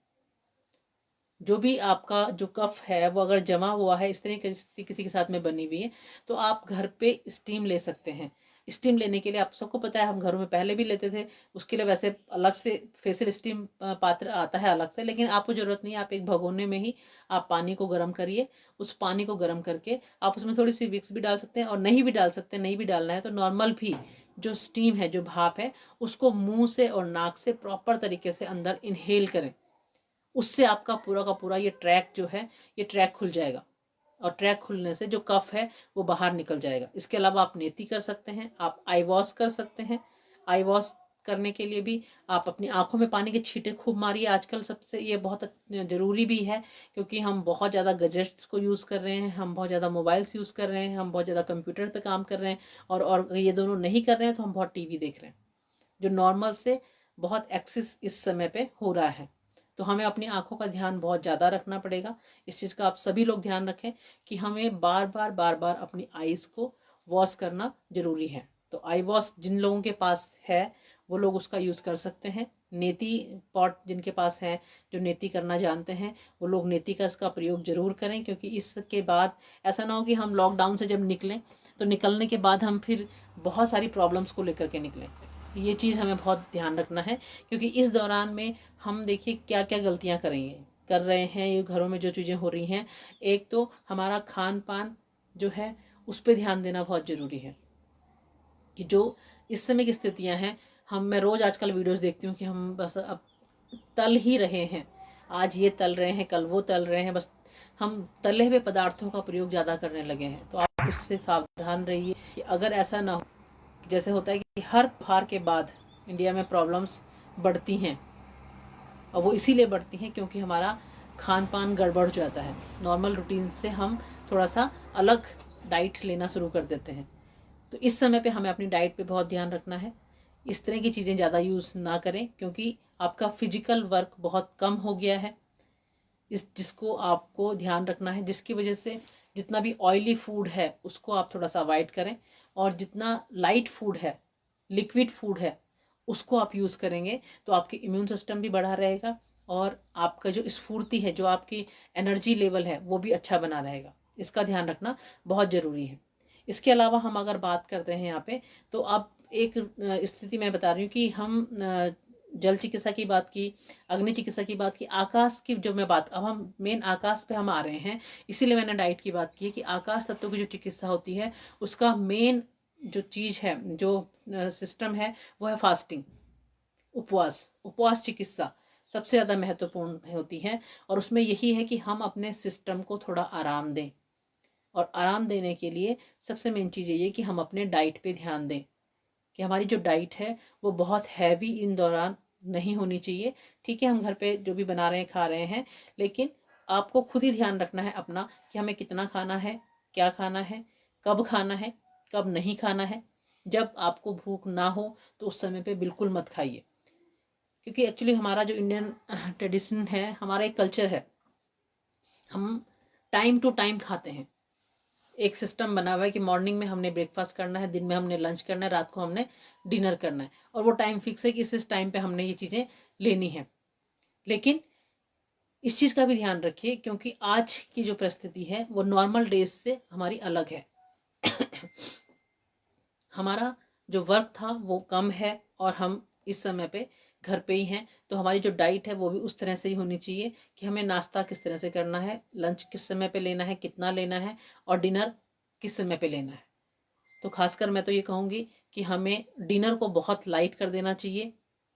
जो भी आपका जो कफ है वो अगर जमा हुआ है, इस तरह की स्थिति किसी के साथ में बनी हुई है, तो आप घर पे स्टीम ले सकते हैं। स्टीम लेने के लिए आप सबको पता है, हम घरों में पहले भी लेते थे, उसके लिए वैसे अलग से फेशियल स्टीम पात्र आता है अलग से, लेकिन आपको जरूरत नहीं है। आप एक भगोने में ही आप पानी को गर्म करिए, उस पानी को गर्म करके आप उसमें थोड़ी सी विक्स भी डाल सकते हैं, और नहीं भी डाल सकते हैं, नहीं भी डालना है तो नॉर्मल भी जो स्टीम है, जो भाप है, उसको मुंह से और नाक से प्रॉपर तरीके से अंदर इनहेल करें। उससे आपका पूरा का पूरा ये ट्रैक जो है, ये ट्रैक खुल जाएगा, और ट्रैक खुलने से जो कफ है वो बाहर निकल जाएगा। इसके अलावा आप नेती कर सकते हैं, आप आई वॉश कर सकते हैं। आई वॉश करने के लिए भी आप अपनी आंखों में पानी के छींटे खूब मारिए। आजकल सबसे ये बहुत जरूरी भी है, क्योंकि हम बहुत ज़्यादा गैजेट्स को यूज़ कर रहे हैं, हम बहुत ज़्यादा मोबाइल्स यूज़ कर रहे हैं, हम बहुत ज़्यादा कंप्यूटर पे काम कर रहे हैं, और ये दोनों नहीं कर रहे हैं तो हम बहुत टीवी देख रहे हैं, जो नॉर्मल से बहुत एक्सेस इस समय पे हो रहा है। तो हमें अपनी आंखों का ध्यान बहुत ज़्यादा रखना पड़ेगा। इस चीज़ का आप सभी लोग ध्यान रखें कि हमें बार बार अपनी आईज को वॉश करना जरूरी है। तो आई वॉश जिन लोगों के पास है वो लोग उसका यूज़ कर सकते हैं। नेती पॉट जिनके पास है, जो नेती करना जानते हैं, वो लोग नेती का इसका प्रयोग जरूर करें, क्योंकि इसके बाद ऐसा ना हो कि हम लॉकडाउन से जब निकलें तो निकलने के बाद हम फिर बहुत सारी प्रॉब्लम्स को लेकर के निकलें। ये चीज़ हमें बहुत ध्यान रखना है, क्योंकि इस दौरान में हम देखिए क्या क्या गलतियां कर रहे हैं, ये घरों में जो चीज़ें हो रही हैं। एक तो हमारा खान पान जो है उस पर ध्यान देना बहुत ज़रूरी है, कि जो इस समय की स्थितियां हैं, मैं रोज़ आजकल वीडियोस देखती हूँ कि हम बस अब तल ही रहे हैं, आज ये तल रहे हैं, कल वो तल रहे हैं, बस हम तले हुए पदार्थों का प्रयोग ज़्यादा करने लगे हैं। तो आप इससे सावधान रहिए कि अगर ऐसा ना हो, जैसे होता है कि हर त्योहार के बाद इंडिया में प्रॉब्लम्स बढ़ती हैं, और वो इसीलिए बढ़ती हैं क्योंकि हमारा खान पान गड़बड़ जाता है। नॉर्मल रूटीन से हम थोड़ा सा अलग डाइट लेना शुरू कर देते हैं। तो इस समय पे हमें अपनी डाइट पे बहुत ध्यान रखना है। इस तरह की चीज़ें ज़्यादा यूज़ ना करें, क्योंकि आपका फिजिकल वर्क बहुत कम हो गया है, जिसको आपको ध्यान रखना है, जिसकी वजह से जितना भी ऑयली फूड है उसको आप थोड़ा सा अवॉइड करें, और जितना लाइट फूड है, लिक्विड फूड है, उसको आप यूज़ करेंगे तो आपकी इम्यून सिस्टम भी बढ़ा रहेगा, और आपका जो स्फूर्ति है, जो आपकी एनर्जी लेवल है, वो भी अच्छा बना रहेगा। इसका ध्यान रखना बहुत ज़रूरी है। इसके अलावा हम अगर बात करते हैं यहाँ पे, तो अब एक स्थिति मैं बता रही हूँ कि हम जल चिकित्सा की बात की, अग्नि चिकित्सा की बात की, आकाश की जो मैं बात, अब हम मेन आकाश पे हम आ रहे हैं, इसीलिए मैंने डाइट की बात की है कि आकाश तत्वों की जो चिकित्सा होती है उसका मेन जो चीज है, जो सिस्टम है, वो है फास्टिंग, उपवास चिकित्सा। सबसे ज़्यादा महत्वपूर्ण होती है। और उसमें यही है कि हम अपने सिस्टम को थोड़ा आराम दें, और आराम देने के लिए सबसे मेन चीज़ ये है कि हम अपने डाइट पे ध्यान दें, कि हमारी जो डाइट है वो बहुत हैवी इन दौरान नहीं होनी चाहिए। ठीक है, हम घर पे जो भी बना रहे हैं खा रहे हैं, लेकिन आपको खुद ही ध्यान रखना है अपना कि हमें कितना खाना है, क्या खाना है, कब खाना है, कब नहीं खाना है। जब आपको भूख ना हो तो उस समय पे बिल्कुल मत खाइए, क्योंकि एक्चुअली हमारा जो इंडियन ट्रेडिशन है, हमारा एक कल्चर है, हम टाइम टू टाइम खाते हैं। एक सिस्टम बना हुआ है कि मॉर्निंग में हमने ब्रेकफास्ट करना है, दिन में हमने लंच करना है, रात को हमने डिनर करना है, और वो टाइम फिक्स है कि इस टाइम पे हमने ये चीज़ें लेनी है। लेकिन इस चीज़ का भी ध्यान रखिए, क्योंकि आज की जो परिस्थिति है वो नॉर्मल डेज से हमारी अलग है। हमारा जो वर्क था वो कम है, और हम इस समय पे घर पे ही हैं, तो हमारी जो डाइट है वो भी उस तरह से ही होनी चाहिए कि हमें नाश्ता किस तरह से करना है, लंच किस समय पे लेना है, कितना लेना है, और डिनर किस समय पे लेना है। तो खासकर मैं तो ये कहूँगी कि हमें डिनर को बहुत लाइट कर देना चाहिए।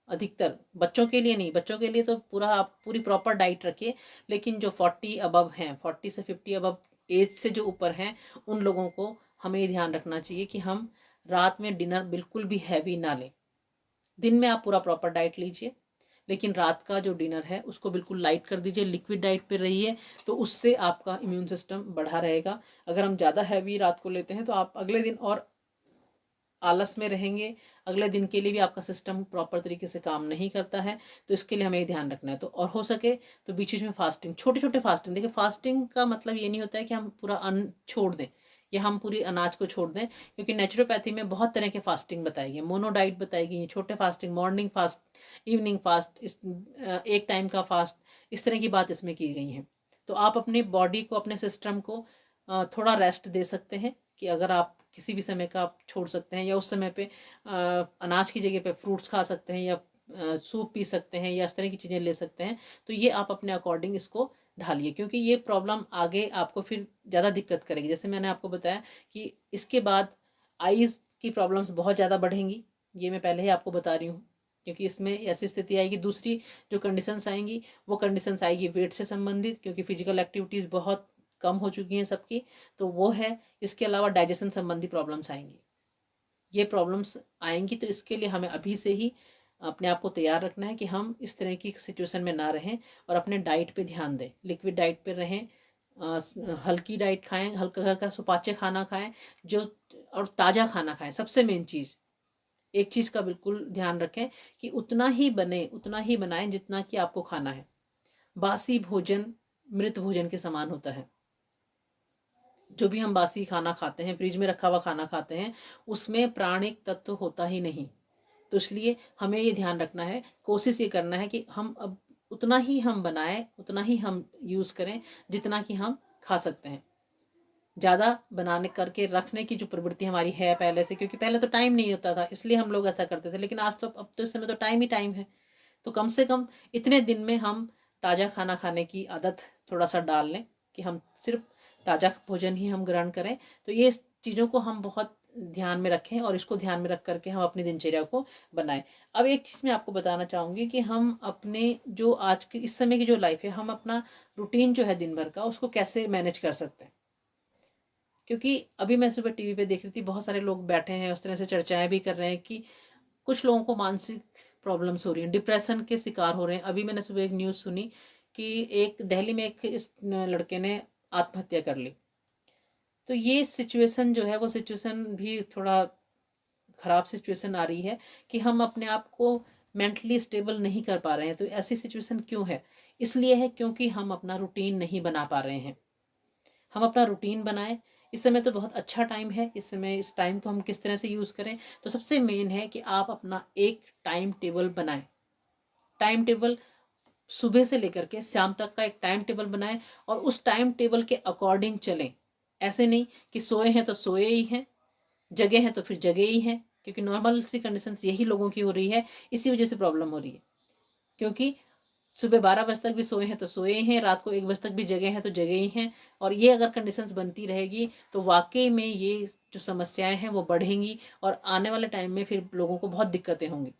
अधिकतर बच्चों के लिए नहीं, बच्चों के लिए तो पूरा आप पूरी प्रॉपर डाइट रखिए, लेकिन जो 40 अबव हैं, 40 से 50 अबव एज से जो ऊपर हैं, उन लोगों को हमें ये ध्यान रखना चाहिए कि हम रात में डिनर बिल्कुल भी हैवी ना लें। दिन में आप पूरा प्रॉपर डाइट लीजिए, लेकिन रात का जो डिनर है उसको बिल्कुल लाइट कर दीजिए, लिक्विड डाइट पे रहिए, तो उससे आपका इम्यून सिस्टम बढ़ा रहेगा। अगर हम ज़्यादा हैवी रात को लेते हैं तो आप अगले दिन और आलस में रहेंगे, अगले दिन के लिए भी आपका सिस्टम प्रॉपर तरीके से काम नहीं करता है। तो इसके लिए हमें ध्यान रखना है। तो और हो सके तो बीच बीच में फास्टिंग, छोटे छोटे फास्टिंग। देखिए, फास्टिंग का मतलब ये नहीं होता है कि हम पूरा अन्न छोड़ दें या हम पूरी अनाज को छोड़ दें, क्योंकि नेचुरोपैथी में बहुत तरह के फास्टिंग बताएगी, मोनो डाइट बताएगी, छोटे fasting, morning fast, evening fast, एक टाइम का फास्ट, इस तरह की बात इसमें की गई है। तो आप अपनी बॉडी को, अपने सिस्टम को थोड़ा रेस्ट दे सकते हैं, कि अगर आप किसी भी समय का आप छोड़ सकते हैं, या उस समय पे अनाज की जगह पे फ्रूट्स खा सकते हैं, या सूप पी सकते हैं, या इस तरह की चीज़ें ले सकते हैं, तो ये आप अपने अकॉर्डिंग इसको ढालिए, क्योंकि ये प्रॉब्लम आगे आपको फिर ज़्यादा दिक्कत करेगी। जैसे मैंने आपको बताया कि इसके बाद आईज की प्रॉब्लम्स बहुत ज़्यादा बढ़ेंगी, ये मैं पहले ही आपको बता रही हूँ, क्योंकि इसमें ऐसी स्थिति आएगी। दूसरी जो कंडीशंस आएंगी, वो कंडीशंस आएगी वेट से संबंधित, क्योंकि फिजिकल एक्टिविटीज़ बहुत कम हो चुकी हैं सबकी, तो वो है। इसके अलावा डाइजेशन संबंधी प्रॉब्लम्स आएंगी। ये प्रॉब्लम्स आएंगी, तो इसके लिए हमें अभी से ही अपने आप को तैयार रखना है कि हम इस तरह की सिचुएशन में ना रहें, और अपने डाइट पे ध्यान दें, लिक्विड डाइट पे रहें, हल्की डाइट खाएं, हल्का घर का सुपाच्य खाना खाएं, जो और ताज़ा खाना खाएं। सबसे मेन चीज़, एक चीज़ का बिल्कुल ध्यान रखें कि उतना ही बने, उतना ही बनाएं जितना कि आपको खाना है। बासी भोजन मृत भोजन के समान होता है। जो भी हम बासी खाना खाते हैं, फ्रिज में रखा हुआ खाना खाते हैं, उसमें प्राणिक तत्व होता ही नहीं। तो इसलिए हमें ये ध्यान रखना है, कोशिश ये करना है कि हम अब उतना ही हम बनाएं, उतना ही हम यूज़ करें जितना कि हम खा सकते हैं। ज़्यादा बनाने करके रखने की जो प्रवृत्ति हमारी है पहले से, क्योंकि पहले तो टाइम नहीं होता था, इसलिए हम लोग ऐसा करते थे, लेकिन आज तो अब तो इस समय तो टाइम ही टाइम है। तो कम से कम इतने दिन में हम ताज़ा खाना खाने की आदत थोड़ा सा डाल लें, कि हम सिर्फ ताज़ा भोजन ही हम ग्रहण करें। तो ये चीज़ों को हम बहुत ध्यान में रखें, और इसको ध्यान में रख करके हम अपनी दिनचर्या को बनाएं। अब एक चीज़ मैं आपको बताना चाहूँगी कि हम अपने जो आज की इस समय की जो लाइफ है, हम अपना रूटीन जो है दिन भर का, उसको कैसे मैनेज कर सकते हैं। क्योंकि अभी मैं सुबह टीवी पे देख रही थी, बहुत सारे लोग बैठे हैं, उस तरह से चर्चाएं भी कर रहे हैं कि कुछ लोगों को मानसिक प्रॉब्लम्स हो रही हैं, डिप्रेशन के शिकार हो रहे हैं। अभी मैंने सुबह एक न्यूज़ सुनी कि एक दिल्ली में एक इस लड़के ने आत्महत्या कर ली। तो ये सिचुएशन जो है, वो सिचुएशन भी थोड़ा ख़राब सिचुएशन आ रही है, कि हम अपने आप को मेंटली स्टेबल नहीं कर पा रहे हैं। तो ऐसी सिचुएशन क्यों है? इसलिए है क्योंकि हम अपना रूटीन नहीं बना पा रहे हैं। हम अपना रूटीन बनाएं। इस समय तो बहुत अच्छा टाइम है, इस समय इस टाइम को हम किस तरह से यूज़ करें। तो सबसे मेन है कि आप अपना एक टाइम टेबल बनाएं। टाइम टेबल सुबह से लेकर के शाम तक का एक टाइम टेबल बनाएं, और उस टाइम टेबल के अकॉर्डिंग चलें। ऐसे नहीं कि सोए हैं तो सोए ही हैं, जगे हैं तो फिर जगे ही हैं, क्योंकि नॉर्मल सी कंडीशंस यही लोगों की हो रही है, इसी वजह से प्रॉब्लम हो रही है। क्योंकि सुबह 12 बजे तक भी सोए हैं तो सोए हैं, रात को 1 बजे तक भी जगे हैं तो जगे ही हैं। और ये अगर कंडीशंस बनती रहेगी तो वाकई में ये जो समस्याएं हैं वो बढ़ेंगी, और आने वाले टाइम में फिर लोगों को बहुत दिक्कतें होंगी।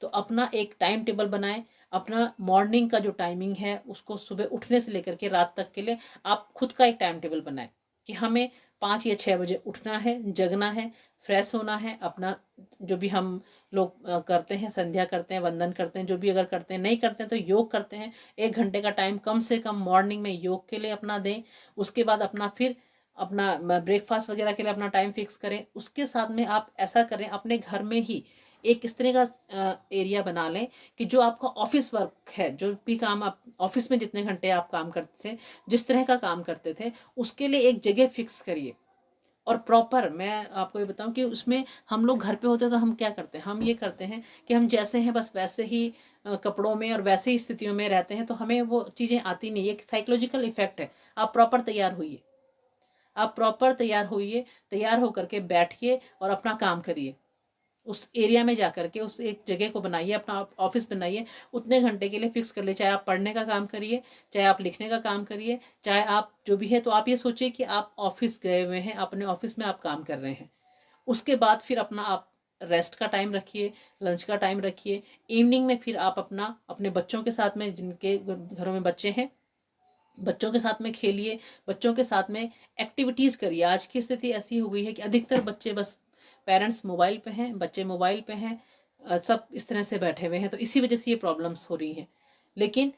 तो अपना एक टाइम टेबल बनाएं, अपना मॉर्निंग का जो टाइमिंग है उसको सुबह उठने से लेकर के रात तक के लिए आप खुद का एक टाइम टेबल बनाएं कि हमें 5 या 6 बजे उठना है, जगना है, फ्रेश होना है, अपना जो भी हम लोग करते हैं, संध्या करते हैं, वंदन करते हैं, जो भी अगर करते हैं, नहीं करते हैं तो योग करते हैं, 1 घंटे का टाइम कम से कम मॉर्निंग में योग के लिए अपना दें। उसके बाद अपना फिर अपना ब्रेकफास्ट वगैरह के लिए अपना टाइम फिक्स करें। उसके साथ में आप ऐसा करें, अपने घर में ही एक इस तरह का एरिया बना लें कि जो आपका ऑफिस वर्क है, जो भी काम आप ऑफिस में जितने घंटे आप काम करते थे, जिस तरह का काम करते थे, उसके लिए एक जगह फिक्स करिए। और प्रॉपर मैं आपको ये बताऊं कि उसमें हम लोग घर पे होते हैं तो हम क्या करते हैं, हम ये करते हैं कि हम जैसे हैं बस वैसे ही कपड़ों में और वैसे ही स्थितियों में रहते हैं, तो हमें वो चीजें आती नहीं। एक साइकोलॉजिकल इफेक्ट है। आप प्रॉपर तैयार होइए, आप प्रॉपर तैयार होइए, तैयार होकर के बैठिए और अपना काम करिए। उस एरिया में जाकर के उस एक जगह को बनाइए, अपना ऑफिस बनाइए, उतने घंटे के लिए फिक्स कर ले। चाहे आप पढ़ने का काम करिए, चाहे आप लिखने का काम करिए, चाहे आप जो भी है, तो आप ये सोचिए कि आप ऑफिस गए हुए हैं, अपने ऑफिस में आप काम कर रहे हैं। उसके बाद फिर अपना आप रेस्ट का टाइम रखिए, लंच का टाइम रखिए। इवनिंग में फिर आप अपना अपने बच्चों के साथ में, जिनके घरों में बच्चे हैं, बच्चों के साथ में खेलिए, बच्चों के साथ में एक्टिविटीज करिए। आज की स्थिति ऐसी हो गई है कि अधिकतर बच्चे बस, पेरेंट्स मोबाइल पे हैं, बच्चे मोबाइल पे हैं, सब इस तरह से बैठे हुए हैं, तो इसी वजह से ये प्रॉब्लम्स हो रही हैं। लेकिन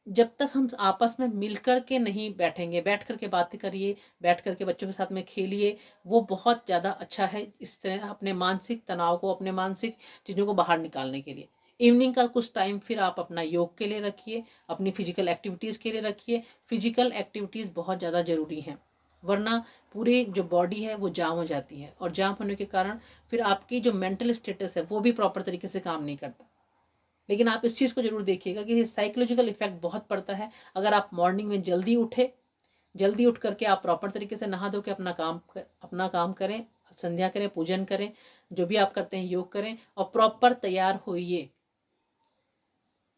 जब तक हम आपस में मिलकर के नहीं बैठेंगे, बैठ करके बातें करिए, बैठ करके बच्चों के साथ में खेलिए, वो बहुत ज़्यादा अच्छा है इस तरह अपने मानसिक तनाव को, अपने मानसिक चीज़ों को बाहर निकालने के लिए। इवनिंग का कुछ टाइम फिर आप अपना योग के लिए रखिए, अपनी फिजिकल एक्टिविटीज़ के लिए रखिए। फिजिकल एक्टिविटीज़ बहुत ज़्यादा ज़रूरी हैं, वरना पूरी जो बॉडी है वो जाम हो जाती है, और जाम होने के कारण फिर आपकी जो मेंटल स्टेटस है वो भी प्रॉपर तरीके से काम नहीं करता। लेकिन आप इस चीज़ को जरूर देखिएगा कि साइकोलॉजिकल इफेक्ट बहुत पड़ता है। अगर आप मॉर्निंग में जल्दी उठे, जल्दी उठ करके आप प्रॉपर तरीके से नहा धो के अपना काम करें, संध्या करें, पूजन करें, जो भी आप करते हैं योग करें, और प्रॉपर तैयार होइए।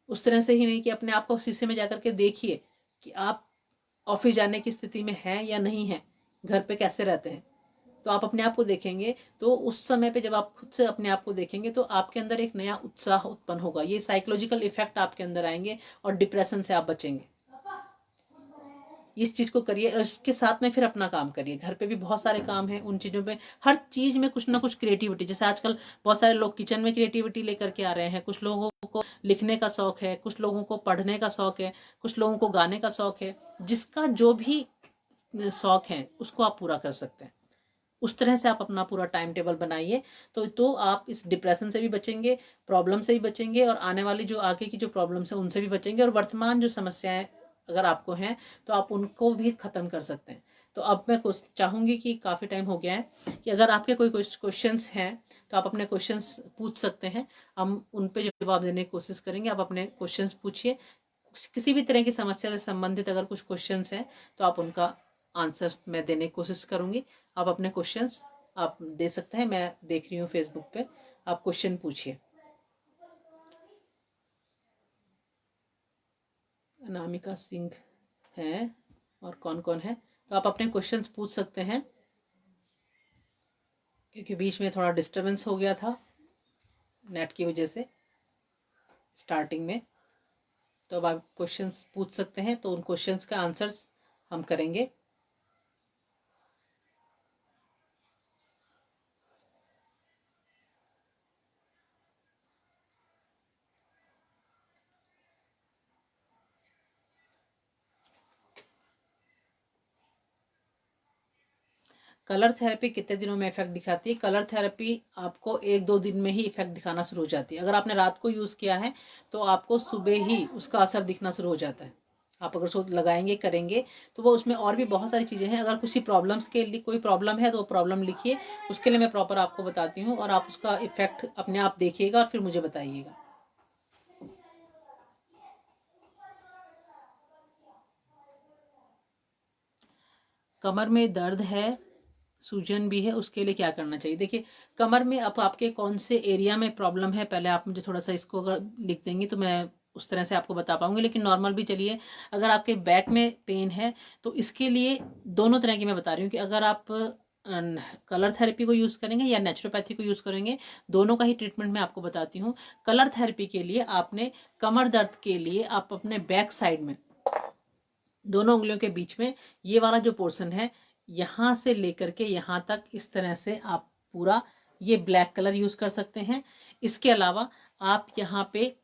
उस तरह से ही नहीं कि अपने आप को शीशे में जाकर के देखिए कि आप ऑफिस जाने की स्थिति में हैं या नहीं हैं, घर पे कैसे रहते हैं। तो आप अपने आप को देखेंगे, तो उस समय पे जब आप खुद से अपने आप को देखेंगे तो आपके अंदर एक नया उत्साह उत्पन्न होगा। ये साइकोलॉजिकल इफेक्ट आपके अंदर आएंगे और डिप्रेशन से आप बचेंगे। इस चीज को करिए, और इसके साथ में फिर अपना काम करिए। घर पे भी बहुत सारे काम हैं, उन चीजों पे हर चीज में कुछ ना कुछ क्रिएटिविटी, जैसे आजकल बहुत सारे लोग किचन में क्रिएटिविटी लेकर के आ रहे हैं। कुछ लोगों को लिखने का शौक है, कुछ लोगों को पढ़ने का शौक है, कुछ लोगों को गाने का शौक है। जिसका जो भी शौक है उसको आप पूरा कर सकते हैं। उस तरह से आप अपना पूरा टाइम टेबल बनाइए, तो आप इस डिप्रेशन से भी बचेंगे, प्रॉब्लम से भी बचेंगे, और आने वाली जो आगे की जो प्रॉब्लम्स है उनसे भी बचेंगे, और वर्तमान जो समस्याएं अगर आपको हैं तो आप उनको भी खत्म कर सकते हैं। तो अब मैं चाहूंगी कि काफ़ी टाइम हो गया है, कि अगर आपके कोई क्वेश्चंस हैं तो आप अपने क्वेश्चंस पूछ सकते हैं, हम उन पे जवाब देने की कोशिश करेंगे। आप अपने क्वेश्चंस पूछिए, किसी भी तरह की समस्या से संबंधित अगर कुछ क्वेश्चंस हैं तो आप उनका आंसर मैं देने की कोशिश करूंगी। आप अपने क्वेश्चंस आप दे सकते हैं, मैं देख रही हूँ फेसबुक पे, आप क्वेश्चन पूछिए। अनामिका सिंह है, और कौन कौन है, तो आप अपने क्वेश्चंस पूछ सकते हैं, क्योंकि बीच में थोड़ा डिस्टरबेंस हो गया था नेट की वजह से स्टार्टिंग में। तो अब आप क्वेश्चंस पूछ सकते हैं, तो उन क्वेश्चंस का आंसर्स हम करेंगे। कलर थेरेपी कितने दिनों में इफेक्ट दिखाती है? कलर थेरेपी आपको 1-2 दिन में ही इफेक्ट दिखाना शुरू हो जाती है। अगर आपने रात को यूज़ किया है तो आपको सुबह ही उसका असर दिखना शुरू हो जाता है। आप अगर सोच लगाएंगे, करेंगे, तो वो उसमें और भी बहुत सारी चीज़ें हैं। अगर किसी प्रॉब्लम्स के लिए कोई प्रॉब्लम है तो वो प्रॉब्लम लिखिए, उसके लिए मैं प्रॉपर आपको बताती हूँ, और आप उसका इफेक्ट अपने आप देखिएगा और फिर मुझे बताइएगा। कमर में दर्द है, सूजन भी है, उसके लिए क्या करना चाहिए? देखिए, कमर में अब आपके कौन से एरिया में प्रॉब्लम है, पहले आप मुझे थोड़ा सा इसको अगर लिख देंगी तो मैं उस तरह से आपको बता पाऊंगी। लेकिन नॉर्मल भी चलिए, अगर आपके बैक में पेन है तो इसके लिए दोनों तरह की मैं बता रही हूँ कि अगर आप कलर थेरेपी को यूज़ करेंगे या नेचुरोपैथी को यूज़ करेंगे, दोनों का ही ट्रीटमेंट मैं आपको बताती हूँ। कलर थेरेपी के लिए आपने कमर दर्द के लिए आप अपने बैक साइड में दोनों उंगलियों के बीच में ये वाला जो पोर्शन है, यहाँ से लेकर के यहाँ तक इस तरह से आप पूरा ये ब्लैक कलर यूज़ कर सकते हैं। इसके अलावा आप यहाँ पे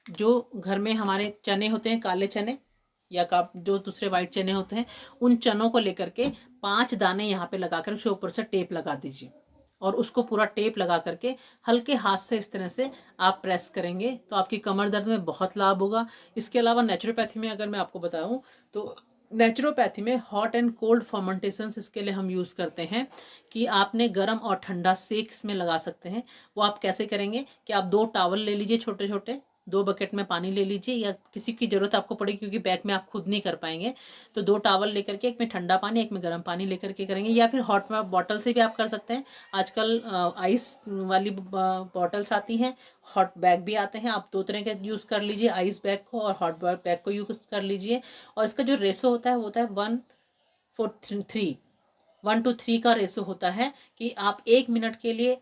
जो घर में हमारे चने होते हैं, काले चने या जो दूसरे वाइट चने होते हैं, उन चनों को लेकर के 5 दाने यहाँ पे लगाकर उसके ऊपर से टेप लगा दीजिए और उसको पूरा टेप लगा करके हल्के हाथ से इस तरह से आप प्रेस करेंगे तो आपकी कमर दर्द में बहुत लाभ होगा। इसके अलावा नेचुरोपैथी में अगर मैं आपको बताऊं तो नेचुरोपैथी में हॉट एंड कोल्ड फर्मेंटेशन इसके लिए हम यूज़ करते हैं कि आपने गर्म और ठंडा सेक इसमें लगा सकते हैं। वो आप कैसे करेंगे कि आप 2 टॉवल ले लीजिए, छोटे छोटे 2 बकेट में पानी ले लीजिए, या किसी की ज़रूरत आपको पड़ेगी क्योंकि बैग में आप खुद नहीं कर पाएंगे, तो 2 टॉवल लेकर के एक में ठंडा पानी एक में गर्म पानी लेकर के करेंगे, या फिर हॉट बॉटल से भी आप कर सकते हैं। आजकल आइस वाली बॉटल्स आती हैं, हॉट बैग भी आते हैं, आप 2 तरह के यूज़ कर लीजिए, आइस बैग को और हॉट बैग को यूज़ कर लीजिए। और इसका जो रेशो होता है वो होता है 1:3 1:3 का रेशो होता है कि आप 1 मिनट के लिए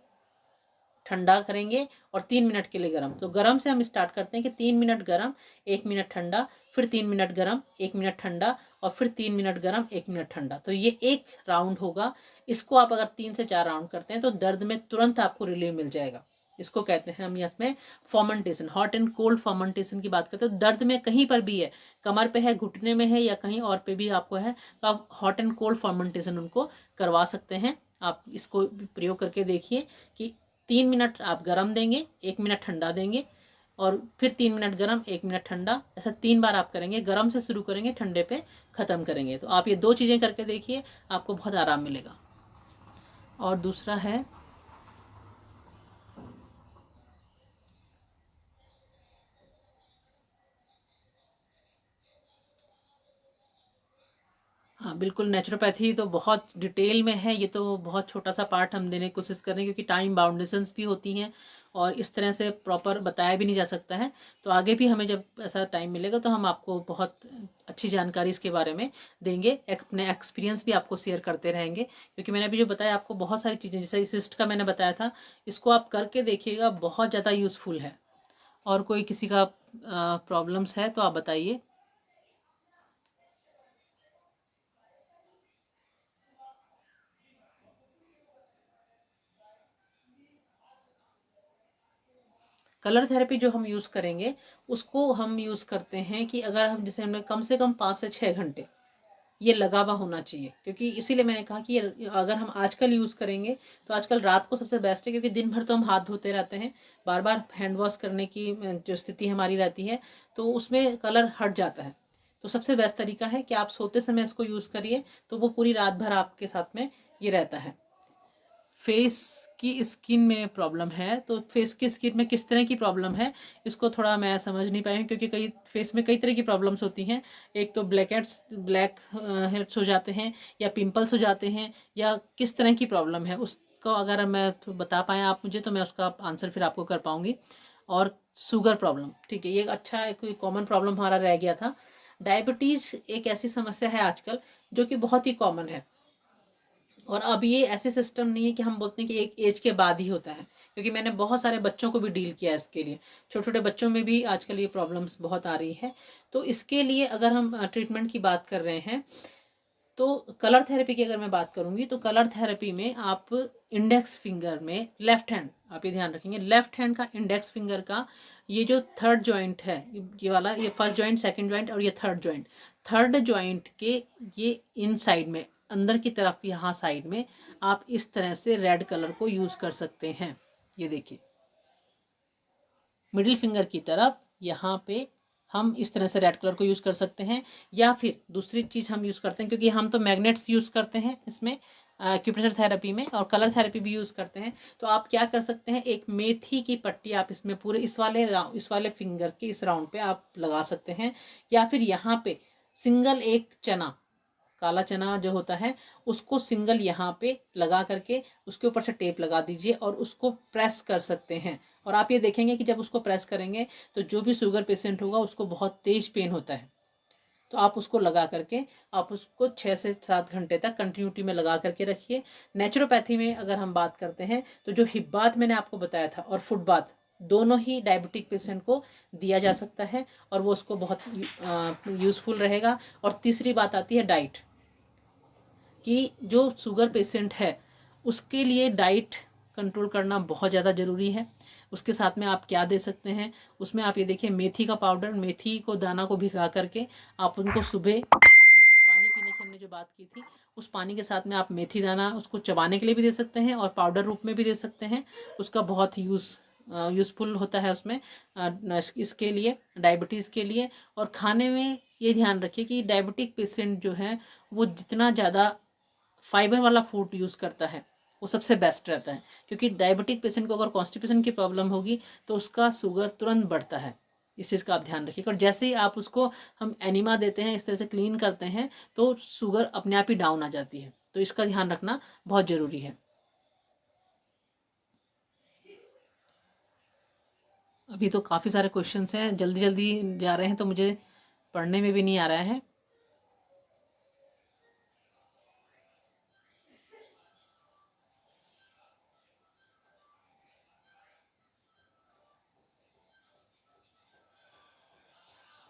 ठंडा करेंगे और 3 मिनट के लिए गर्म। तो गर्म से हम स्टार्ट करते हैं कि 3 मिनट गर्म 1 मिनट ठंडा, फिर 3 मिनट गर्म 1 मिनट ठंडा और फिर 3 मिनट गर्म 1 मिनट ठंडा। तो ये एक राउंड होगा। इसको आप अगर 3 से 4 राउंड करते हैं तो दर्द में तुरंत आपको रिलीफ मिल जाएगा। इसको कहते हैं हम इसमें fermentation, hot and cold fermentation की बात करते हैं। तो दर्द में कहीं पर भी है, कमर पे है, घुटने में है या कहीं और पे भी आपको है, तो आप हॉट एंड कोल्ड फर्मेंटेशन उनको करवा सकते हैं। आप इसको प्रयोग करके देखिए कि 3 मिनट आप गर्म देंगे, 1 मिनट ठंडा देंगे और फिर 3 मिनट गर्म 1 मिनट ठंडा, ऐसा 3 बार आप करेंगे। गर्म से शुरू करेंगे, ठंडे पे खत्म करेंगे। तो आप ये 2 चीजें करके देखिए, आपको बहुत आराम मिलेगा। और दूसरा है हाँ बिल्कुल, नेचुरोपैथी तो बहुत डिटेल में है, ये तो बहुत छोटा सा पार्ट हम देने की कोशिश कर रहे हैं क्योंकि टाइम बाउंडेशंस भी होती हैं और इस तरह से प्रॉपर बताया भी नहीं जा सकता है। तो आगे भी हमें जब ऐसा टाइम मिलेगा तो हम आपको बहुत अच्छी जानकारी इसके बारे में देंगे, अपने एक्सपीरियंस भी आपको शेयर करते रहेंगे। क्योंकि मैंने अभी जो बताया आपको बहुत सारी चीज़ें, जैसे सिस्ट का मैंने बताया था, इसको आप करके देखिएगा, बहुत ज़्यादा यूज़फुल है। और कोई किसी का प्रॉब्लम्स है तो आप बताइए। कलर थेरेपी जो हम यूज़ करेंगे उसको हम यूज़ करते हैं कि अगर हम जैसे हमने कम से कम 5 से 6 घंटे ये लगा हुआ होना चाहिए। क्योंकि इसीलिए मैंने कहा कि अगर हम आजकल यूज़ करेंगे तो आजकल रात को सबसे बेस्ट है, क्योंकि दिन भर तो हम हाथ धोते रहते हैं, बार बार हैंड वॉश करने की जो स्थिति हमारी रहती है तो उसमें कलर हट जाता है। तो सबसे बेस्ट तरीका है कि आप सोते समय इसको यूज़ करिए, तो वो पूरी रात भर आपके साथ में ये रहता है। फेस की स्किन में प्रॉब्लम है, तो फेस की स्किन में किस तरह की प्रॉब्लम है इसको थोड़ा मैं समझ नहीं पाई हूँ, क्योंकि कई फेस में कई तरह की प्रॉब्लम्स होती हैं। एक तो ब्लैक हेड्स हो जाते हैं या पिंपल्स हो जाते हैं, या किस तरह की प्रॉब्लम है उसको अगर मैं बता पाए आप मुझे तो मैं उसका आंसर फिर आपको कर पाऊंगी। और शुगर प्रॉब्लम, ठीक है, ये अच्छा एक कॉमन प्रॉब्लम हमारा रह गया था। डायबिटीज एक ऐसी समस्या है आजकल जो कि बहुत ही कॉमन है, और अब ये ऐसे सिस्टम नहीं है कि हम बोलते हैं कि एक एज के बाद ही होता है, क्योंकि मैंने बहुत सारे बच्चों को भी डील किया है इसके लिए। छोटे छोटे बच्चों में भी आजकल ये प्रॉब्लम्स बहुत आ रही है। तो इसके लिए अगर हम ट्रीटमेंट की बात कर रहे हैं तो कलर थेरेपी की अगर मैं बात करूंगी तो कलर थेरेपी में आप इंडेक्स फिंगर में लेफ्ट हैंड, आप ये ध्यान रखेंगे, लेफ्ट हैंड का इंडेक्स फिंगर का ये जो थर्ड जॉइंट है, ये वाला, ये फर्स्ट जॉइंट, सेकंड जॉइंट और ये थर्ड जॉइंट के ये इन साइड में अंदर की तरफ यहाँ साइड में आप इस तरह से रेड कलर को यूज कर सकते हैं। ये देखिए, मिडिल फिंगर की तरफ यहाँ पे हम इस तरह से रेड कलर को यूज कर सकते हैं। या फिर दूसरी चीज हम यूज करते हैं, क्योंकि हम तो मैग्नेट्स यूज करते हैं इसमें एक्यूप्रेशर थेरेपी में, और कलर थेरेपी भी यूज करते हैं। तो आप क्या कर सकते हैं, एक मेथी की पट्टी आप इसमें पूरे इस वाले फिंगर के इस राउंड पे आप लगा सकते हैं। या फिर यहाँ पे सिंगल एक चना, काला चना जो होता है, उसको सिंगल यहाँ पे लगा करके उसके ऊपर से टेप लगा दीजिए और उसको प्रेस कर सकते हैं। और आप ये देखेंगे कि जब उसको प्रेस करेंगे तो जो भी शुगर पेशेंट होगा उसको बहुत तेज पेन होता है, तो आप उसको लगा करके आप उसको 6 से 7 घंटे तक कंटिन्यूटी में लगा करके रखिए। नेचुरोपैथी में अगर हम बात करते हैं तो जो हिप बाथ मैंने आपको बताया था और फुट बाथ, दोनों ही डायबिटिक पेशेंट को दिया जा सकता है और वो उसको बहुत यूजफुल रहेगा। और तीसरी बात आती है डाइट, कि जो शुगर पेशेंट है उसके लिए डाइट कंट्रोल करना बहुत ज़्यादा ज़रूरी है। उसके साथ में आप क्या दे सकते हैं, उसमें आप ये देखिए मेथी का पाउडर, मेथी को दाना को भिगा करके आप उनको सुबह पानी पीने की हमने जो बात की थी उस पानी के साथ में आप मेथी दाना उसको चबाने के लिए भी दे सकते हैं और पाउडर रूप में भी दे सकते हैं। उसका बहुत यूज़फुल होता है उसमें इसके लिए, डायबिटीज़ के लिए। और खाने में ये ध्यान रखिए कि डायबिटिक पेशेंट जो है वो जितना ज़्यादा फाइबर वाला फूड यूज़ करता है वो सबसे बेस्ट रहता है, क्योंकि डायबिटिक पेशेंट को अगर कॉन्स्टिपेशन की प्रॉब्लम होगी तो उसका शुगर तुरंत बढ़ता है। इस चीज़ का आप ध्यान रखिएगा। और जैसे ही आप उसको हम एनिमा देते हैं, इस तरह से क्लीन करते हैं, तो शुगर अपने आप ही डाउन आ जाती है। तो इसका ध्यान रखना बहुत ज़रूरी है। अभी तो काफ़ी सारे क्वेश्चंस हैं, जल्दी जल्दी जा रहे हैं तो मुझे पढ़ने में भी नहीं आ रहा है।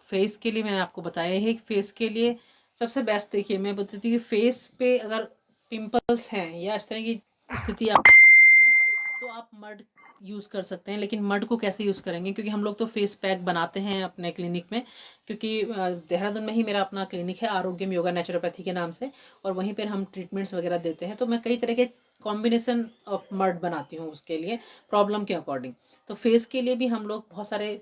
फेस के लिए मैंने आपको बताया है कि फेस के लिए सबसे बेस्ट, देखिए मैं बताती हूँ, फेस पे अगर पिंपल्स हैं या इस तरह की स्थिति आपको बन रही है तो आप मड यूज़ कर सकते हैं। लेकिन मड को कैसे यूज़ करेंगे, क्योंकि हम लोग तो फेस पैक बनाते हैं अपने क्लिनिक में, क्योंकि देहरादून में ही मेरा अपना क्लिनिक है, आरोग्यम योगा नेचुरोपैथी के नाम से, और वहीं पर हम ट्रीटमेंट्स वगैरह देते हैं। तो मैं कई तरह के कॉम्बिनेशन ऑफ मड बनाती हूँ उसके लिए, प्रॉब्लम के अकॉर्डिंग। तो फेस के लिए भी हम लोग बहुत सारे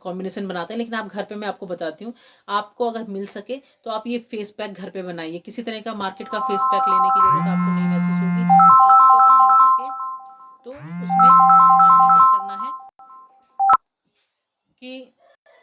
कॉम्बिनेशन बनाते हैं। लेकिन आप घर पे, मैं आपको बताती हूँ, आपको अगर मिल सके तो आप ये फेस पैक घर पे बनाइए। किसी तरह का मार्केट का फेस पैक लेने की जरूरत आपको नहीं महसूस होगी। आपको अगर मिल सके तो उसमें आपने क्या करना है कि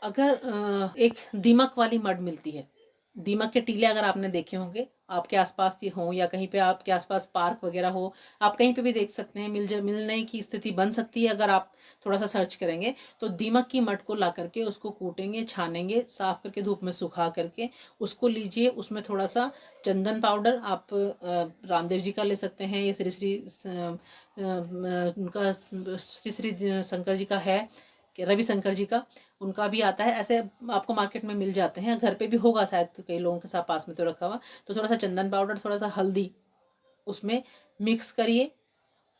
अगर एक दीमक वाली मड मिलती है, दीमक के टीले अगर आपने देखे होंगे, आपके आसपास ये हो या कहीं पे आपके आसपास पार्क वगैरह हो, आप कहीं पे भी देख सकते हैं, मिलने की स्थिति बन सकती है अगर आप थोड़ा सा सर्च करेंगे। तो दीमक की मड को ला करके उसको कूटेंगे, छानेंगे, साफ करके धूप में सुखा करके उसको लीजिए। उसमें थोड़ा सा चंदन पाउडर आप रामदेव जी का ले सकते हैं, ये श्री श्री उनका श्री श्री शंकर जी का है, रविशंकर जी का, उनका भी आता है। ऐसे आपको मार्केट में मिल जाते हैं, घर पे भी होगा शायद कई लोगों के साथ पास में तो रखा हुआ। तो थोड़ा सा चंदन पाउडर, थोड़ा सा हल्दी उसमें मिक्स करिए।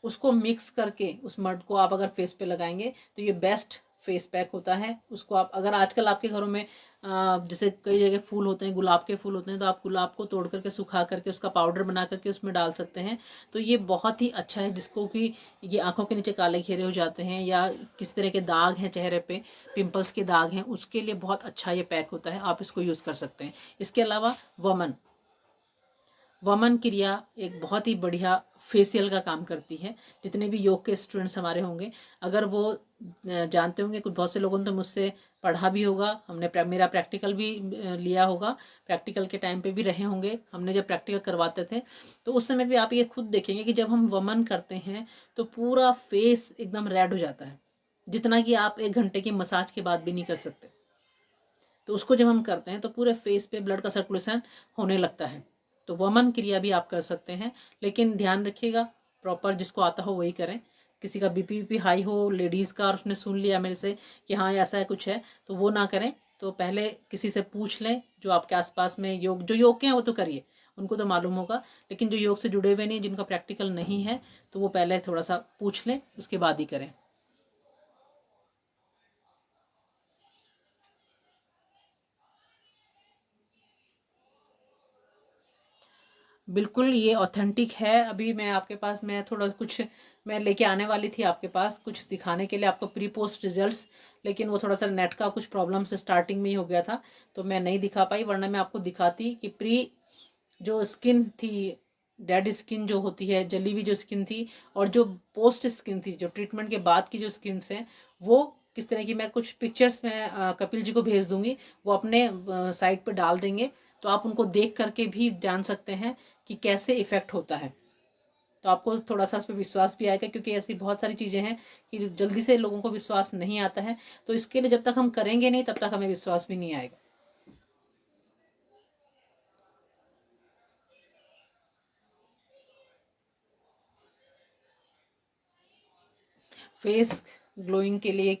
उसको मिक्स करके उस मड को आप अगर फेस पे लगाएंगे तो ये बेस्ट फेस पैक होता है। उसको आप अगर आजकल आपके घरों में जैसे कई जगह फूल होते हैं, गुलाब के फूल होते हैं, तो आप गुलाब को तोड़ करके सुखा करके उसका पाउडर बना करके उसमें डाल सकते हैं। तो ये बहुत ही अच्छा है, जिसको कि ये आंखों के नीचे काले घेरे हो जाते हैं या किसी तरह के दाग हैं चेहरे पे, पिंपल्स के दाग हैं, उसके लिए बहुत अच्छा ये पैक होता है, आप इसको यूज़ कर सकते हैं। इसके अलावा वमन क्रिया एक बहुत ही बढ़िया फेशियल का काम करती है। जितने भी योग के स्टूडेंट्स हमारे होंगे, अगर वो जानते होंगे, कुछ बहुत से लोगों ने तो मुझसे पढ़ा भी होगा, हमने मेरा प्रैक्टिकल भी लिया होगा, प्रैक्टिकल के टाइम पे भी रहे होंगे, हमने जब प्रैक्टिकल करवाते थे तो उस समय भी आप ये खुद देखेंगे कि जब हम वमन करते हैं तो पूरा फेस एकदम रेड हो जाता है, जितना कि आप 1 घंटे की मसाज के बाद भी नहीं कर सकते। तो उसको जब हम करते हैं तो पूरे फेस पे ब्लड का सर्कुलेशन होने लगता है। तो वमन क्रिया भी आप कर सकते हैं, लेकिन ध्यान रखिएगा प्रॉपर जिसको आता हो वही करें। किसी का बीपी हाई हो लेडीज़ का और उसने सुन लिया मेरे से कि हाँ ऐसा है कुछ है, तो वो ना करें। तो पहले किसी से पूछ लें जो आपके आसपास में जो योग के हैं वो तो करिए, उनको तो मालूम होगा। लेकिन जो योग से जुड़े हुए नहीं, जिनका प्रैक्टिकल नहीं है, तो वो पहले थोड़ा सा पूछ लें, उसके बाद ही करें। बिल्कुल ये ऑथेंटिक है। अभी मैं आपके पास, मैं थोड़ा कुछ मैं लेके आने वाली थी आपके पास कुछ दिखाने के लिए आपको प्री पोस्ट रिजल्ट्स, लेकिन वो थोड़ा सा नेट का कुछ प्रॉब्लम से स्टार्टिंग में ही हो गया था तो मैं नहीं दिखा पाई, वरना मैं आपको दिखाती कि प्री जो स्किन थी, डेड स्किन जो होती है, जली हुई जो स्किन थी, और जो पोस्ट स्किन थी, जो ट्रीटमेंट के बाद की जो स्किन है, वो किस तरह की। मैं कुछ पिक्चर्स में कपिल जी को भेज दूंगी, वो अपने साइट पे डाल देंगे, तो आप उनको देख करके भी जान सकते हैं कि कैसे इफेक्ट होता है। तो आपको थोड़ा सा उस पर विश्वास भी आएगा, क्योंकि ऐसी बहुत सारी चीज़ें हैं कि जल्दी से लोगों को विश्वास नहीं आता है। तो इसके लिए जब तक हम करेंगे नहीं तब तक हमें विश्वास भी नहीं आएगा। फेस ग्लोइंग के लिए,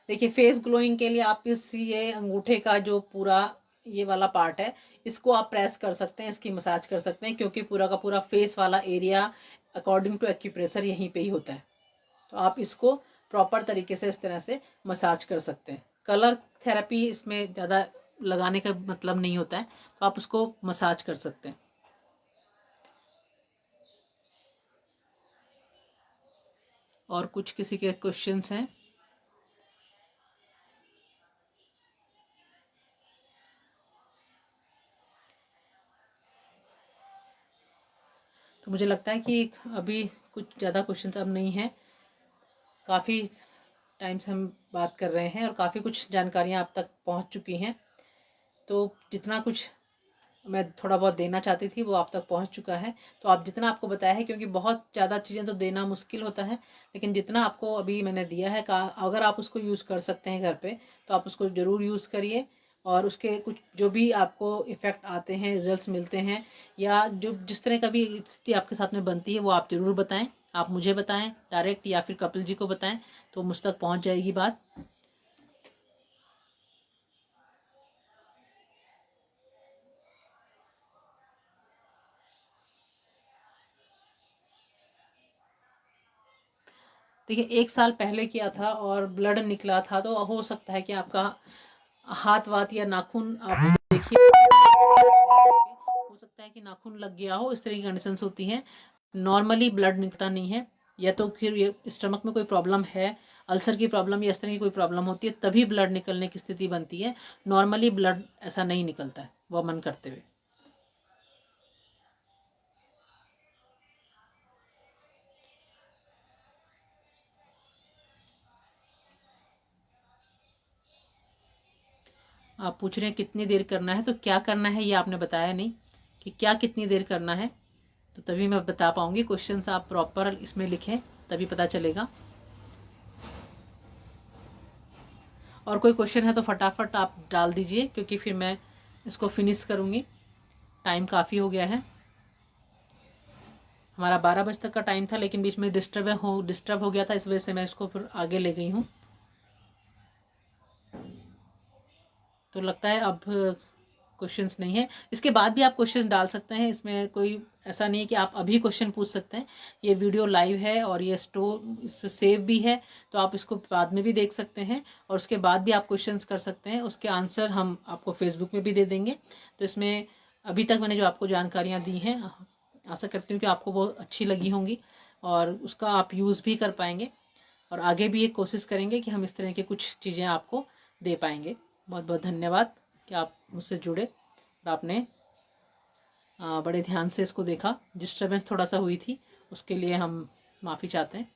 देखिए फेस ग्लोइंग के लिए आप ये अंगूठे का जो पूरा ये वाला पार्ट है इसको आप प्रेस कर सकते हैं, इसकी मसाज कर सकते हैं, क्योंकि पूरा का पूरा फेस वाला एरिया अकॉर्डिंग टू एक्यूप्रेशर यहीं पे ही होता है। तो आप इसको प्रॉपर तरीके से इस तरह से मसाज कर सकते हैं। कलर थेरेपी इसमें ज़्यादा लगाने का मतलब नहीं होता है, तो आप उसको मसाज कर सकते हैं। और कुछ किसी के क्वेश्चंस हैं? तो मुझे लगता है कि अभी कुछ ज़्यादा क्वेश्चंस अब नहीं है। काफ़ी टाइम से हम बात कर रहे हैं और काफ़ी कुछ जानकारियाँ आप तक पहुँच चुकी हैं। तो जितना कुछ मैं थोड़ा बहुत देना चाहती थी वो आप तक पहुंच चुका है। तो आप जितना आपको बताया है, क्योंकि बहुत ज़्यादा चीज़ें तो देना मुश्किल होता है, लेकिन जितना आपको अभी मैंने दिया है अगर आप उसको यूज़ कर सकते हैं घर पे तो आप उसको ज़रूर यूज़ करिए। और उसके कुछ जो भी आपको इफ़ेक्ट आते हैं, रिजल्ट्स मिलते हैं, या जो जिस तरह का भी स्थिति आपके साथ में बनती है वो आप ज़रूर बताएं। आप मुझे बताएं डायरेक्ट या फिर कपिल जी को बताएं, तो मुझ तक पहुँच जाएगी बात। देखिए 1 साल पहले किया था और ब्लड निकला था, तो हो सकता है कि आपका हाथ वात या नाखून आप देखिए, हो सकता है कि नाखून लग गया हो, इस तरह की कंडीशंस होती हैं। नॉर्मली ब्लड निकलता नहीं है, या तो फिर ये स्टमक में कोई प्रॉब्लम है, अल्सर की प्रॉब्लम या इस तरह की कोई प्रॉब्लम होती है, तभी ब्लड निकलने की स्थिति बनती है। नॉर्मली ब्लड ऐसा नहीं निकलता है वो मन करते हुए। आप पूछ रहे हैं कितनी देर करना है, तो क्या करना है ये आपने बताया नहीं कि क्या कितनी देर करना है, तो तभी मैं बता पाऊंगी। क्वेश्चंस आप प्रॉपर इसमें लिखें तभी पता चलेगा। और कोई क्वेश्चन है तो फटाफट आप डाल दीजिए, क्योंकि फिर मैं इसको फिनिश करूंगी। टाइम काफ़ी हो गया है, हमारा 12 बजे तक का टाइम था, लेकिन बीच में डिस्टर्ब हो गया था, इस वजह से मैं इसको फिर आगे ले गई हूँ। तो लगता है अब क्वेश्चंस नहीं है। इसके बाद भी आप क्वेश्चंस डाल सकते हैं, इसमें कोई ऐसा नहीं है कि आप अभी क्वेश्चन पूछ सकते हैं। ये वीडियो लाइव है और ये सेव भी है, तो आप इसको बाद में भी देख सकते हैं और उसके बाद भी आप क्वेश्चंस कर सकते हैं। उसके आंसर हम आपको फेसबुक में भी दे देंगे। तो इसमें अभी तक मैंने जो आपको जानकारियाँ दी हैं, आशा करती हूँ कि आपको बहुत अच्छी लगी होंगी और उसका आप यूज़ भी कर पाएंगे, और आगे भी ये कोशिश करेंगे कि हम इस तरह की कुछ चीज़ें आपको दे पाएंगे। बहुत बहुत धन्यवाद कि आप मुझसे जुड़े और आपने बड़े ध्यान से इसको देखा। डिस्टर्बेंस थोड़ा सा हुई थी, उसके लिए हम माफ़ी चाहते हैं।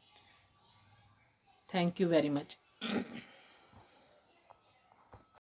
Thank you very much.